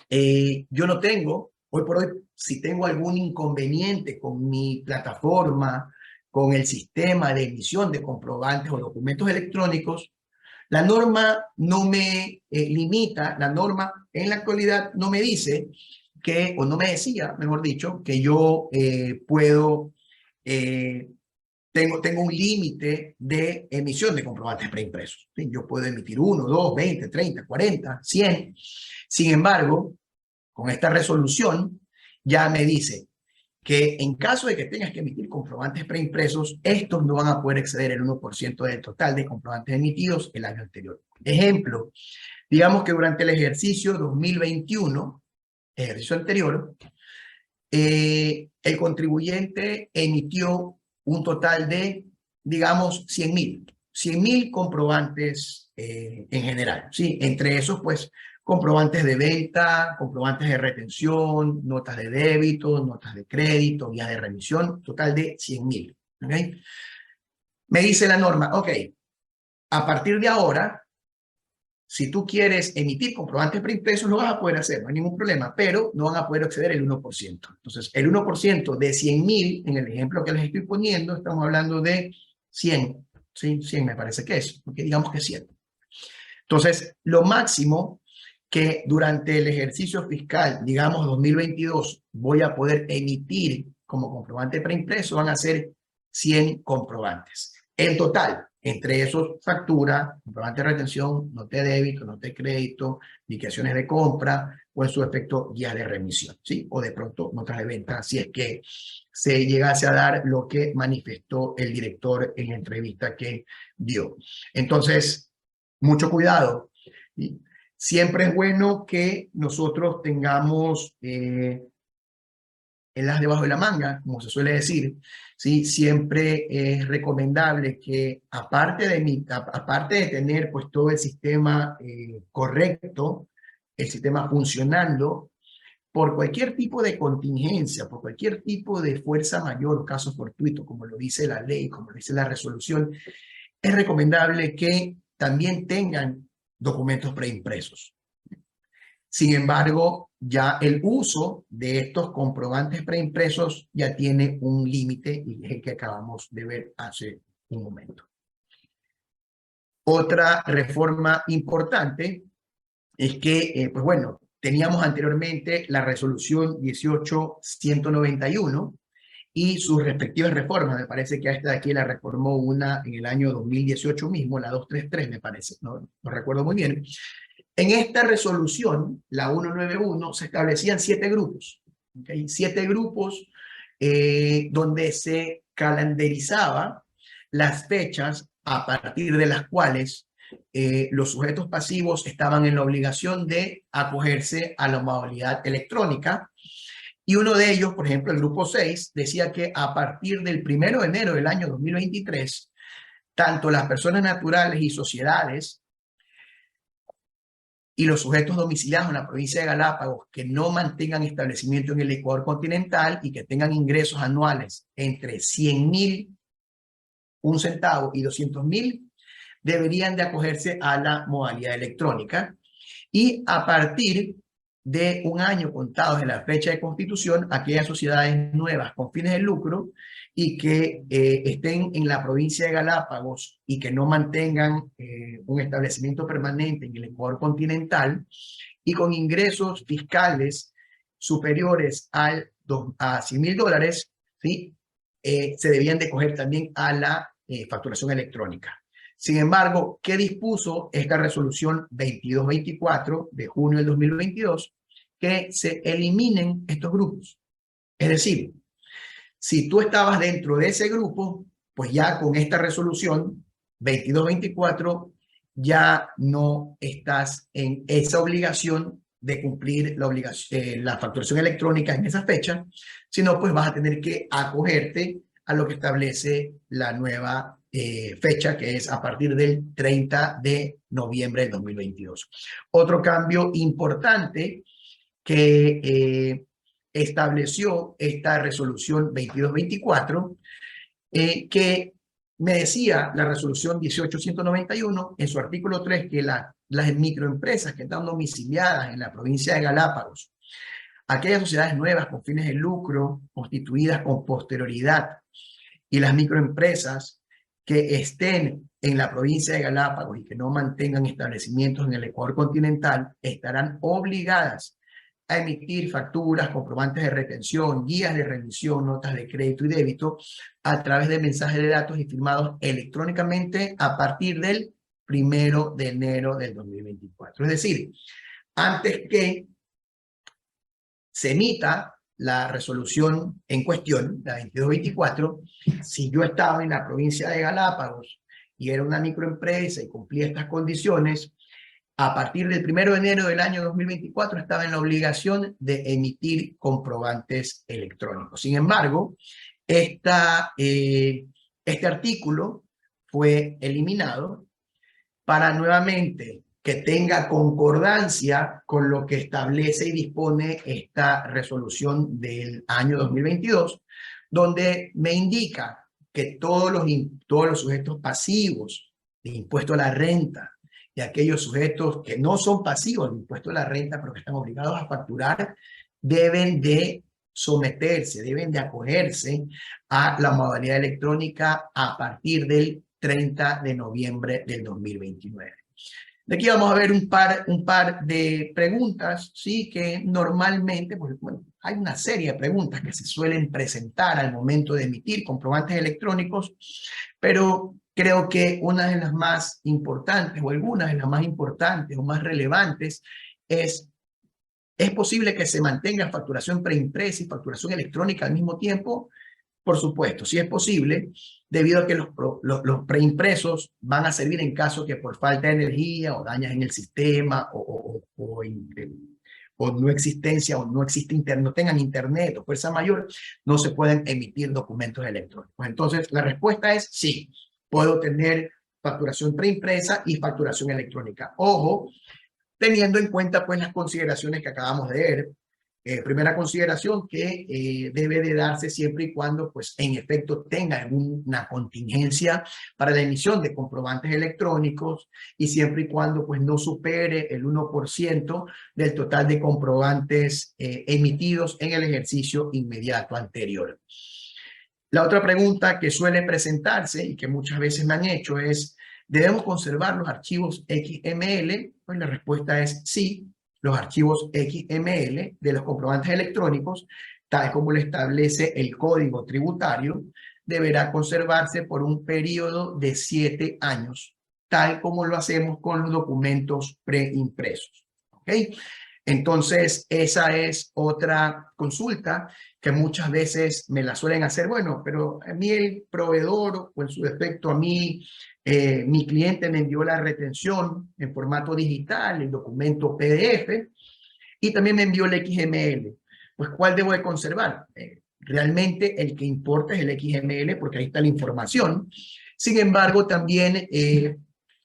Yo no tengo, hoy por hoy, si tengo algún inconveniente con mi plataforma, con el sistema de emisión de comprobantes o documentos electrónicos, la norma no me limita, la norma en la actualidad no me dice que, o no me decía, mejor dicho, que yo tengo un límite de emisión de comprobantes preimpresos. ¿Sí? Yo puedo emitir 1, 2, 20, 30, 40, 100. Sin embargo, con esta resolución ya me dice que en caso de que tengas que emitir comprobantes preimpresos, estos no van a poder exceder el 1% del total de comprobantes emitidos el año anterior. Ejemplo, digamos que durante el ejercicio 2021, ejercicio anterior, el contribuyente emitió un total de, digamos, 100.000 comprobantes en general, ¿sí? Entre esos, pues, comprobantes de venta, comprobantes de retención, notas de débito, notas de crédito, guías de remisión, total de 100.000. ¿Okay? Me dice la norma, ok, a partir de ahora, si tú quieres emitir comprobantes preimpresos, lo vas a poder hacer, no hay ningún problema, pero no van a poder exceder el 1%. Entonces, el 1% de 100.000, en el ejemplo que les estoy poniendo, estamos hablando de 100, ¿sí? 100 me parece que es, porque digamos que es 100. Entonces, lo máximo que durante el ejercicio fiscal, digamos 2022, voy a poder emitir como comprobante preimpreso van a ser 100 comprobantes. En total, entre esos, factura, comprobante de retención, nota de débito, nota de crédito, liquidaciones de compra, o en su efecto, guías de remisión, ¿sí? O de pronto, notas de venta, si es que se llegase a dar lo que manifestó el director en la entrevista que dio. Entonces, mucho cuidado. ¿Sí? Siempre es bueno que nosotros tengamos el as debajo de la manga, como se suele decir, ¿sí? Siempre es recomendable que, aparte de tener pues todo el sistema correcto, el sistema funcionando, por cualquier tipo de contingencia, por cualquier tipo de fuerza mayor, caso fortuito, como lo dice la ley, como lo dice la resolución, es recomendable que también tengan documentos preimpresos. Sin embargo, ya el uso de estos comprobantes preimpresos ya tiene un límite y es el que acabamos de ver hace un momento. Otra reforma importante es que, pues bueno, teníamos anteriormente la resolución 18.191 y sus respectivas reformas. Me parece que a esta de aquí la reformó una en el año 2018 mismo, la 233 me parece, no recuerdo muy bien. En esta resolución, la 191, se establecían 7 grupos, ¿okay? 7 grupos donde se calendarizaba las fechas a partir de las cuales los sujetos pasivos estaban en la obligación de acogerse a la modalidad electrónica. Y uno de ellos, por ejemplo, el grupo 6, decía que a partir del 1 de enero del año 2023, tanto las personas naturales y sociedades y los sujetos domiciliados en la provincia de Galápagos que no mantengan establecimiento en el Ecuador continental y que tengan ingresos anuales entre 100.000, un centavo y 200.000, deberían de acogerse a la modalidad electrónica. Y a partir de un año contado de la fecha de constitución, aquellas sociedades nuevas con fines de lucro y que estén en la provincia de Galápagos y que no mantengan un establecimiento permanente en el Ecuador continental y con ingresos fiscales superiores a $100.000, ¿sí? Se debían de coger también a la facturación electrónica. Sin embargo, ¿qué dispuso esta resolución 2224 de junio del 2022? Que se eliminen estos grupos. Es decir, si tú estabas dentro de ese grupo, pues ya con esta resolución 2224 ya no estás en esa obligación de cumplir la facturación electrónica en esa fecha, sino pues vas a tener que acogerte a lo que establece la nueva fecha, que es a partir del 30 de noviembre del 2022. Otro cambio importante que estableció esta resolución 2224, que me decía la resolución 18.191 en su artículo 3 que las microempresas que están domiciliadas en la provincia de Galápagos, aquellas sociedades nuevas con fines de lucro constituidas con posterioridad y las microempresas que estén en la provincia de Galápagos y que no mantengan establecimientos en el Ecuador continental estarán obligadas a emitir facturas, comprobantes de retención, guías de remisión, notas de crédito y débito a través de mensajes de datos y firmados electrónicamente a partir del 1 de enero del 2024. Es decir, antes que se emita la resolución en cuestión, la 2224, si yo estaba en la provincia de Galápagos y era una microempresa y cumplía estas condiciones, a partir del 1 de enero del año 2024 estaba en la obligación de emitir comprobantes electrónicos. Sin embargo, este artículo fue eliminado para nuevamente que tenga concordancia con lo que establece y dispone esta resolución del año 2022, donde me indica que todos los sujetos pasivos de impuesto a la renta y aquellos sujetos que no son pasivos de impuesto a la renta, pero que están obligados a facturar, deben de someterse, deben de acogerse a la modalidad electrónica a partir del 30 de noviembre del 2029. De aquí vamos a ver un par de preguntas, ¿sí? Que normalmente, pues, bueno, hay una serie de preguntas que se suelen presentar al momento de emitir comprobantes electrónicos, pero creo que una de las más importantes, o algunas de las más importantes o más relevantes, ¿es posible que se mantenga facturación preimpresa y facturación electrónica al mismo tiempo? Por supuesto, sí es posible, debido a que los preimpresos van a servir en caso que por falta de energía o dañas en el sistema o no existencia o no existe internet, no tengan internet o fuerza mayor, no se pueden emitir documentos electrónicos. Entonces, la respuesta es sí, puedo tener facturación preimpresa y facturación electrónica. Ojo, teniendo en cuenta pues las consideraciones que acabamos de ver. Primera consideración que debe de darse siempre y cuando pues en efecto tenga una contingencia para la emisión de comprobantes electrónicos y siempre y cuando pues no supere el 1% del total de comprobantes emitidos en el ejercicio inmediato anterior. La otra pregunta que suele presentarse y que muchas veces me han hecho es, ¿debemos conservar los archivos XML? Pues la respuesta es sí. Los archivos XML de los comprobantes electrónicos, tal como lo establece el Código Tributario, deberá conservarse por un periodo de 7 años, tal como lo hacemos con los documentos preimpresos. ¿Ok? Entonces, esa es otra consulta que muchas veces me la suelen hacer. Bueno, pero a mí el proveedor, o en su defecto a mí, mi cliente me envió la retención en formato digital, el documento PDF, y también me envió el XML. Pues, ¿cuál debo de conservar? Realmente el que importa es el XML porque ahí está la información. Sin embargo, también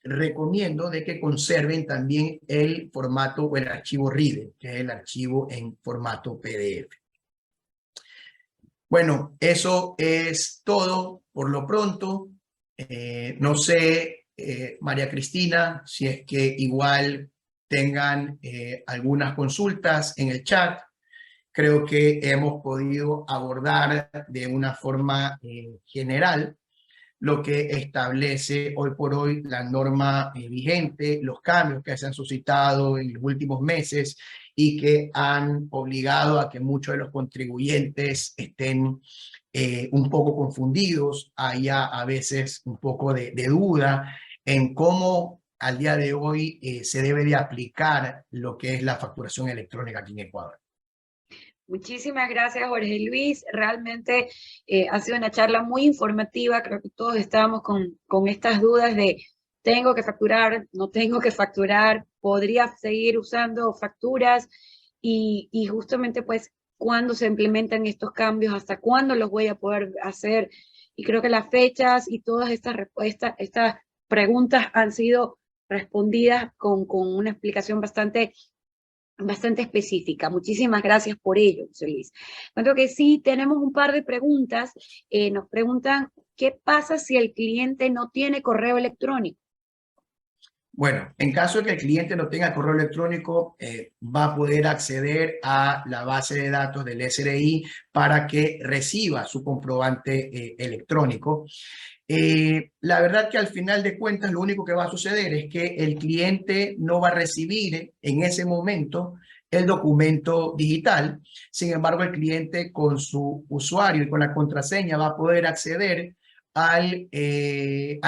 recomiendo de que conserven también el formato o el archivo RIDE, que es el archivo en formato PDF. Bueno, eso es todo por lo pronto. No sé, María Cristina, si es que igual tengan algunas consultas en el chat. Creo que hemos podido abordar de una forma general lo que establece hoy por hoy la norma vigente, los cambios que se han suscitado en los últimos meses y que han obligado a que muchos de los contribuyentes estén un poco confundidos, haya a veces un poco de duda en cómo al día de hoy se debe de aplicar lo que es la facturación electrónica aquí en Ecuador. Muchísimas gracias, Jorge Luis. Realmente ha sido una charla muy informativa. Creo que todos estábamos con estas dudas de tengo que facturar, no tengo que facturar, podría seguir usando facturas y justamente pues cuándo se implementan estos cambios, hasta cuándo los voy a poder hacer. Y creo que las fechas y todas estas respuestas, estas preguntas han sido respondidas con una explicación bastante específica. Muchísimas gracias por ello, José Luis. Cuento que sí, tenemos un par de preguntas. Nos preguntan, ¿qué pasa si el cliente no tiene correo electrónico? Bueno, en caso de que el cliente no tenga correo electrónico, va a poder acceder a la base de datos del SRI para que reciba su comprobante electrónico. La verdad que al final de cuentas lo único que va a suceder es que el cliente no va a recibir en ese momento el documento digital. Sin embargo, el cliente con su usuario y con la contraseña va a poder acceder a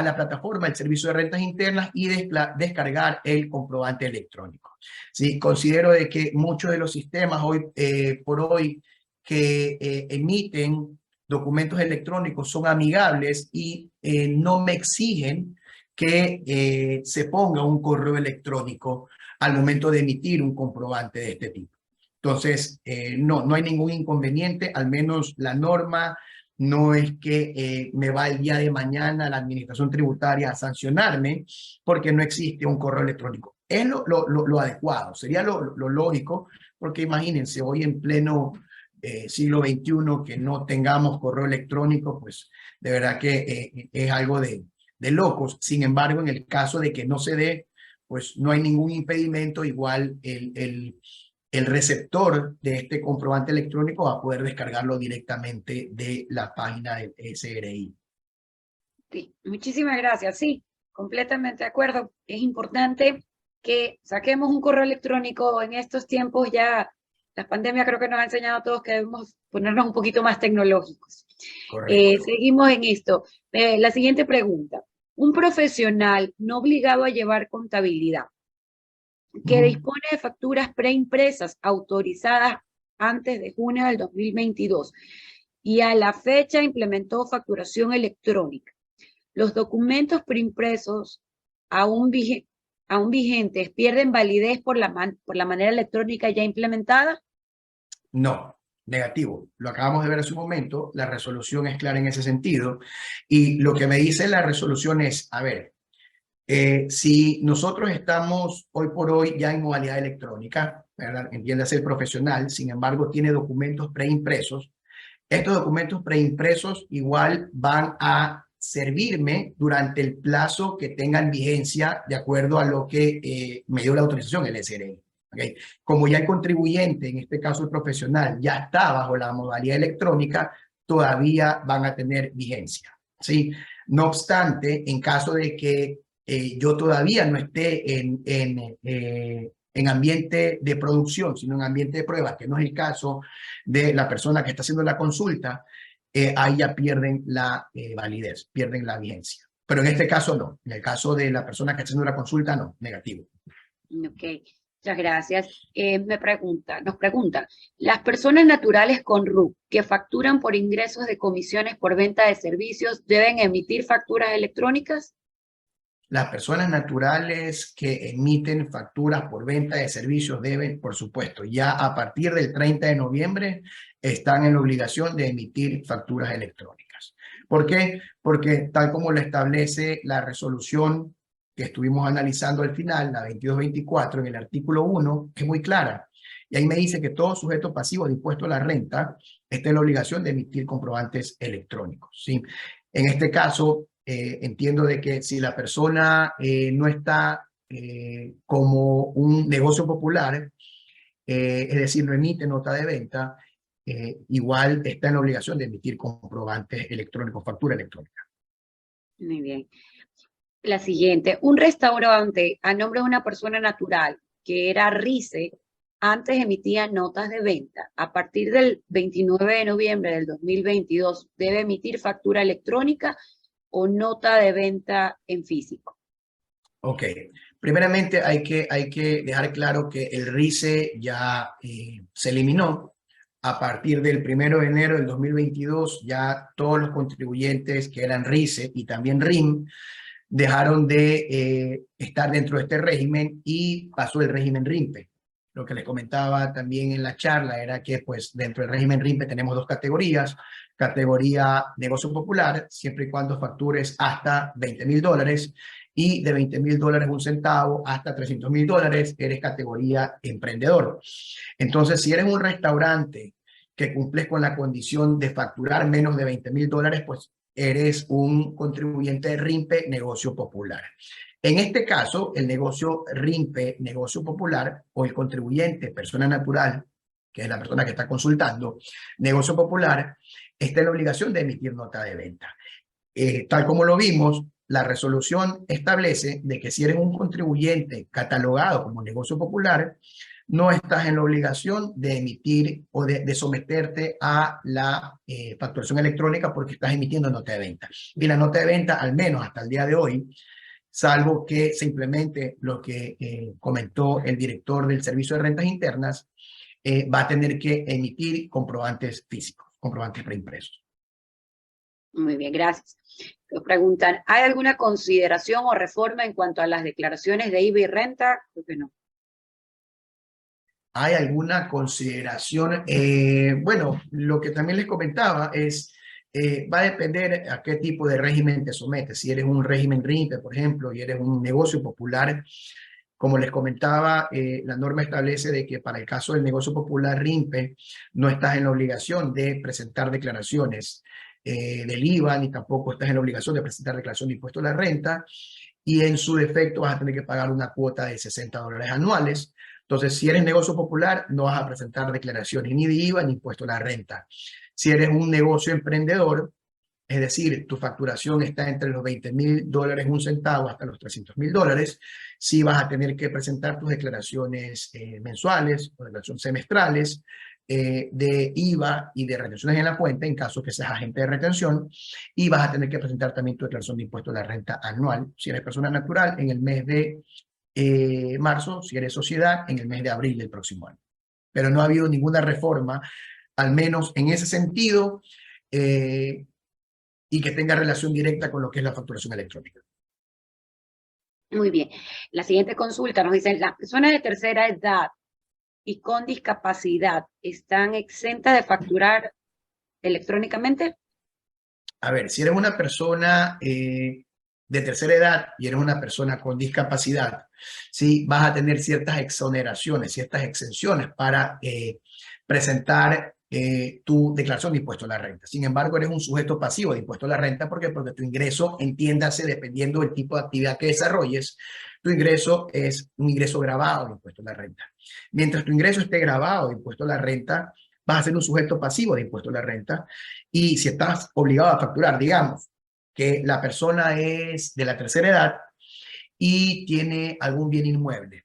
la plataforma del Servicio de Rentas Internas y descargar el comprobante electrónico. Sí, considero de que muchos de los sistemas hoy por hoy que emiten documentos electrónicos son amigables y no me exigen que se ponga un correo electrónico al momento de emitir un comprobante de este tipo. Entonces, no hay ningún inconveniente, al menos la norma no es que me va el día de mañana la administración tributaria a sancionarme porque no existe un correo electrónico. Es lo adecuado, sería lo lógico, porque imagínense, hoy en pleno siglo XXI que no tengamos correo electrónico, pues de verdad que es algo de locos. Sin embargo, en el caso de que no se dé, pues no hay ningún impedimento, igual el receptor de este comprobante electrónico va a poder descargarlo directamente de la página del SRI. Sí, muchísimas gracias. Sí, completamente de acuerdo. Es importante que saquemos un correo electrónico en estos tiempos ya. La pandemia creo que nos ha enseñado a todos que debemos ponernos un poquito más tecnológicos. Correcto. Seguimos en esto. La siguiente pregunta. Un profesional no obligado a llevar contabilidad, que dispone de facturas preimpresas autorizadas antes de junio del 2022 y a la fecha implementó facturación electrónica. Los documentos preimpresos aún vigentes pierden validez por la manera electrónica ya implementada. No, negativo. Lo acabamos de ver hace un momento, la resolución es clara en ese sentido. Y lo que me dice la resolución es, a ver, si nosotros estamos hoy por hoy ya en modalidad electrónica, ¿verdad? Entiéndase el profesional, sin embargo tiene documentos preimpresos, estos documentos preimpresos igual van a servirme durante el plazo que tengan vigencia de acuerdo a lo que me dio la autorización, el SRE. ¿Okay? Como ya el contribuyente, en este caso el profesional, ya está bajo la modalidad electrónica, todavía van a tener vigencia. ¿Sí? No obstante, en caso de que yo todavía no esté en ambiente de producción, sino en ambiente de pruebas, que no es el caso de la persona que está haciendo la consulta, ahí ya pierden la validez, pierden la vigencia. Pero en este caso no. En el caso de la persona que está haciendo la consulta, no, negativo. Ok, muchas gracias. Nos preguntan, ¿las personas naturales con RUC que facturan por ingresos de comisiones por venta de servicios deben emitir facturas electrónicas? Las personas naturales que emiten facturas por venta de servicios deben, por supuesto, ya a partir del 30 de noviembre están en la obligación de emitir facturas electrónicas. ¿Por qué? Porque tal como lo establece la resolución que estuvimos analizando al final, la 2224, en el artículo 1, es muy clara. Y ahí me dice que todo sujeto pasivo de impuesto a la renta está en la obligación de emitir comprobantes electrónicos, ¿sí? En este caso, entiendo de que si la persona no está como un negocio popular, es decir, no emite nota de venta, igual está en la obligación de emitir comprobantes electrónicos, factura electrónica. Muy bien. La siguiente, un restaurante a nombre de una persona natural que era RICE, antes emitía notas de venta. A partir del 29 de noviembre del 2022, ¿debe emitir factura electrónica o nota de venta en físico? Ok, primeramente hay que dejar claro que el RICE ya se eliminó. A partir del 1 de enero del 2022, ya todos los contribuyentes que eran RICE y también RIM dejaron de estar dentro de este régimen y pasó el régimen RIMPE. Lo que les comentaba también en la charla era que pues dentro del régimen RIMPE tenemos dos categorías. Categoría negocio popular, siempre y cuando factures hasta $20,000 y de $20,000 un centavo hasta $300,000 eres categoría emprendedor. Entonces, si eres un restaurante que cumples con la condición de facturar menos de $20,000, pues eres un contribuyente de RIMPE negocio popular. En este caso, el negocio RIMPE negocio popular o el contribuyente persona natural, que es la persona que está consultando, negocio popular, está en la obligación de emitir nota de venta. Tal como lo vimos, la resolución establece de que si eres un contribuyente catalogado como negocio popular, no estás en la obligación de emitir o de someterte a la facturación electrónica porque estás emitiendo nota de venta. Y la nota de venta, al menos hasta el día de hoy, salvo que se implemente lo que comentó el director del Servicio de Rentas Internas, va a tener que emitir comprobantes físicos, comprobantes preimpresos. Muy bien, gracias. Nos preguntan, ¿hay alguna consideración o reforma en cuanto a las declaraciones de IVA y renta? Creo que no. ¿Hay alguna consideración? Bueno, lo que también les comentaba es, va a depender a qué tipo de régimen te sometes. Si eres un régimen RIMPE, por ejemplo, y eres un negocio popular, como les comentaba, la norma establece de que para el caso del negocio popular RIMPE, no estás en la obligación de presentar declaraciones del IVA, ni tampoco estás en la obligación de presentar declaración de impuesto a la renta, y en su defecto vas a tener que pagar una cuota de $60 anuales. Entonces, si eres negocio popular, no vas a presentar declaraciones ni de IVA ni impuesto a la renta. Si eres un negocio emprendedor, Es decir, tu facturación está entre los $20,000 un centavo hasta los $300,000, sí vas a tener que presentar tus declaraciones mensuales o declaraciones semestrales de IVA y de retenciones en la cuenta en caso que seas agente de retención, y vas a tener que presentar también tu declaración de impuesto a la renta anual, si eres persona natural, en el mes de marzo, si eres sociedad, en el mes de abril del próximo año. Pero no ha habido ninguna reforma, al menos en ese sentido, y que tenga relación directa con lo que es la facturación electrónica. Muy bien. La siguiente consulta nos dice, las personas de tercera edad y con discapacidad están exentas de facturar electrónicamente. A ver, si eres una persona de tercera edad y eres una persona con discapacidad, sí, vas a tener ciertas exoneraciones, ciertas exenciones para presentar tu declaración de impuesto a la renta. Sin embargo, eres un sujeto pasivo de impuesto a la renta. ¿Por qué? Porque tu ingreso, entiéndase, dependiendo del tipo de actividad que desarrolles, tu ingreso es un ingreso grabado de impuesto a la renta. Mientras tu ingreso esté grabado de impuesto a la renta, vas a ser un sujeto pasivo de impuesto a la renta. Y si estás obligado a facturar, digamos, que la persona es de la tercera edad y tiene algún bien inmueble,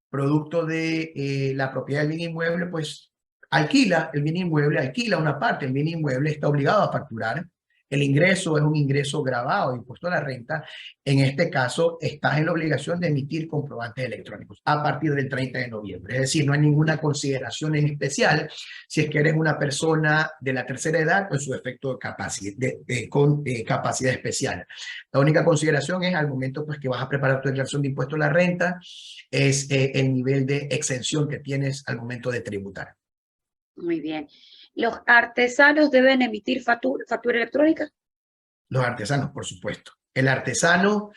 producto de la propiedad del bien inmueble, pues alquila el bien inmueble, alquila una parte del bien inmueble, está obligado a facturar. El ingreso es un ingreso gravado de impuesto a la renta. En este caso, estás en la obligación de emitir comprobantes electrónicos a partir del 30 de noviembre. Es decir, no hay ninguna consideración en especial si es que eres una persona de la tercera edad o en su efecto con capacidad especial. La única consideración es al momento pues, que vas a preparar tu declaración de impuesto a la renta, es el nivel de exención que tienes al momento de tributar. Muy bien. ¿Los artesanos deben emitir factura electrónica? Los artesanos, por supuesto. El artesano,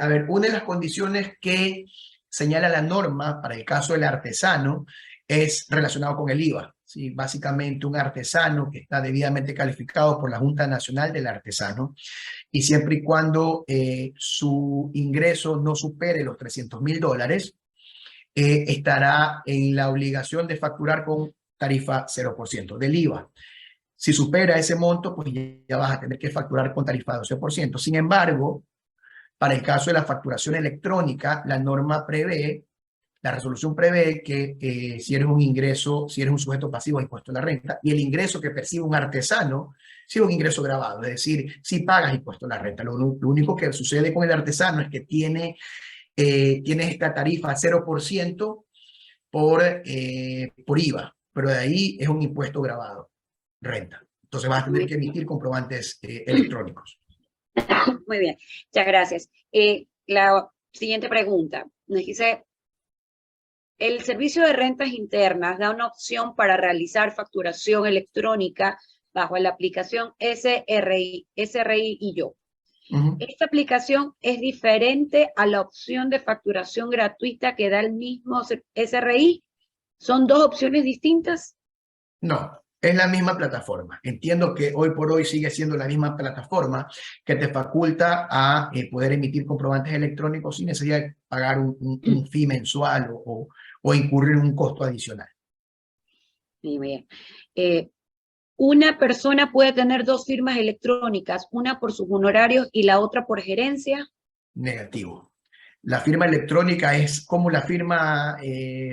a ver, una de las condiciones que señala la norma para el caso del artesano es relacionado con el IVA. ¿Sí? Básicamente un artesano que está debidamente calificado por la Junta Nacional del Artesano, y siempre y cuando su ingreso no supere los $300,000, estará en la obligación de facturar con tarifa 0% del IVA. Si supera ese monto, pues ya vas a tener que facturar con tarifa de 12%. Sin embargo, para el caso de la facturación electrónica, la norma prevé, la resolución prevé que si eres un sujeto pasivo de impuesto a la renta, y el ingreso que percibe un artesano, si es un ingreso grabado, es decir, si pagas impuesto a la renta. Lo único que sucede con el artesano es que tiene esta tarifa 0% por IVA, pero de ahí es un impuesto grabado, renta. Entonces vas a tener que emitir comprobantes electrónicos. Muy bien, muchas gracias. La siguiente pregunta nos dice, el Servicio de Rentas Internas da una opción para realizar facturación electrónica bajo la aplicación SRI y Yo. Esta aplicación es diferente a la opción de facturación gratuita que da el mismo SRI. ¿Son dos opciones distintas? No, es la misma plataforma. Entiendo que hoy por hoy sigue siendo la misma plataforma que te faculta a poder emitir comprobantes electrónicos sin necesidad de pagar un fee mensual o incurrir en un costo adicional. Muy bien. ¿Una persona puede tener dos firmas electrónicas, una por sus honorarios y la otra por gerencia? Negativo. La firma electrónica es como la firma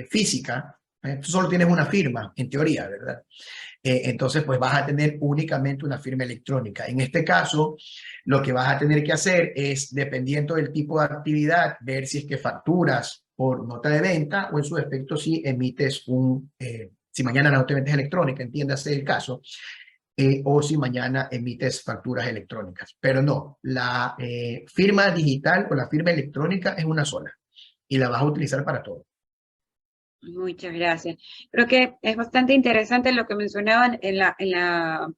física. Tú solo tienes una firma, en teoría, ¿verdad? Entonces, pues vas a tener únicamente una firma electrónica. En este caso, lo que vas a tener que hacer es, dependiendo del tipo de actividad, ver si es que facturas por nota de venta o en su efecto si emites si mañana la nota de venta es electrónica, entiéndase el caso, o si mañana emites facturas electrónicas. Pero no, la firma digital o la firma electrónica es una sola y la vas a utilizar para todo. Muchas gracias. Creo que es bastante interesante lo que mencionaban en la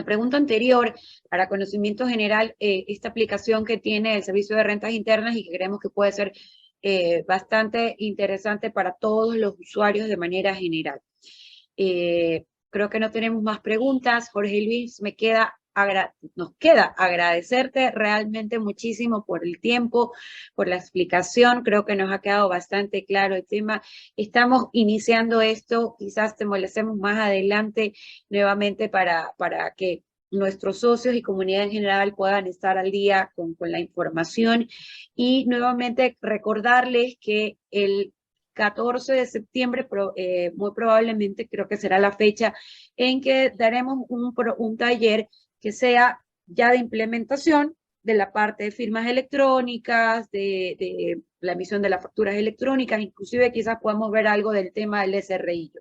pregunta anterior, para conocimiento general, esta aplicación que tiene el Servicio de Rentas Internas y que creemos que puede ser bastante interesante para todos los usuarios de manera general. Creo que no tenemos más preguntas. Jorge Luis, nos queda agradecerte realmente muchísimo por el tiempo, por la explicación. Creo que nos ha quedado bastante claro el tema. Estamos iniciando esto, quizás te molestemos más adelante nuevamente para que nuestros socios y comunidad en general puedan estar al día con la información. Y nuevamente recordarles que el 14 de septiembre, muy probablemente creo que será la fecha en que daremos un taller que sea ya de implementación de la parte de firmas electrónicas, de la emisión de las facturas electrónicas, inclusive quizás podamos ver algo del tema del SRI.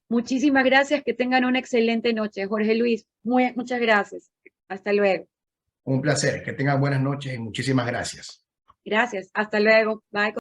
Muchísimas gracias, que tengan una excelente noche. Jorge Luis, muchas gracias. Hasta luego. Un placer, que tengan buenas noches y muchísimas gracias. Gracias, hasta luego. Bye.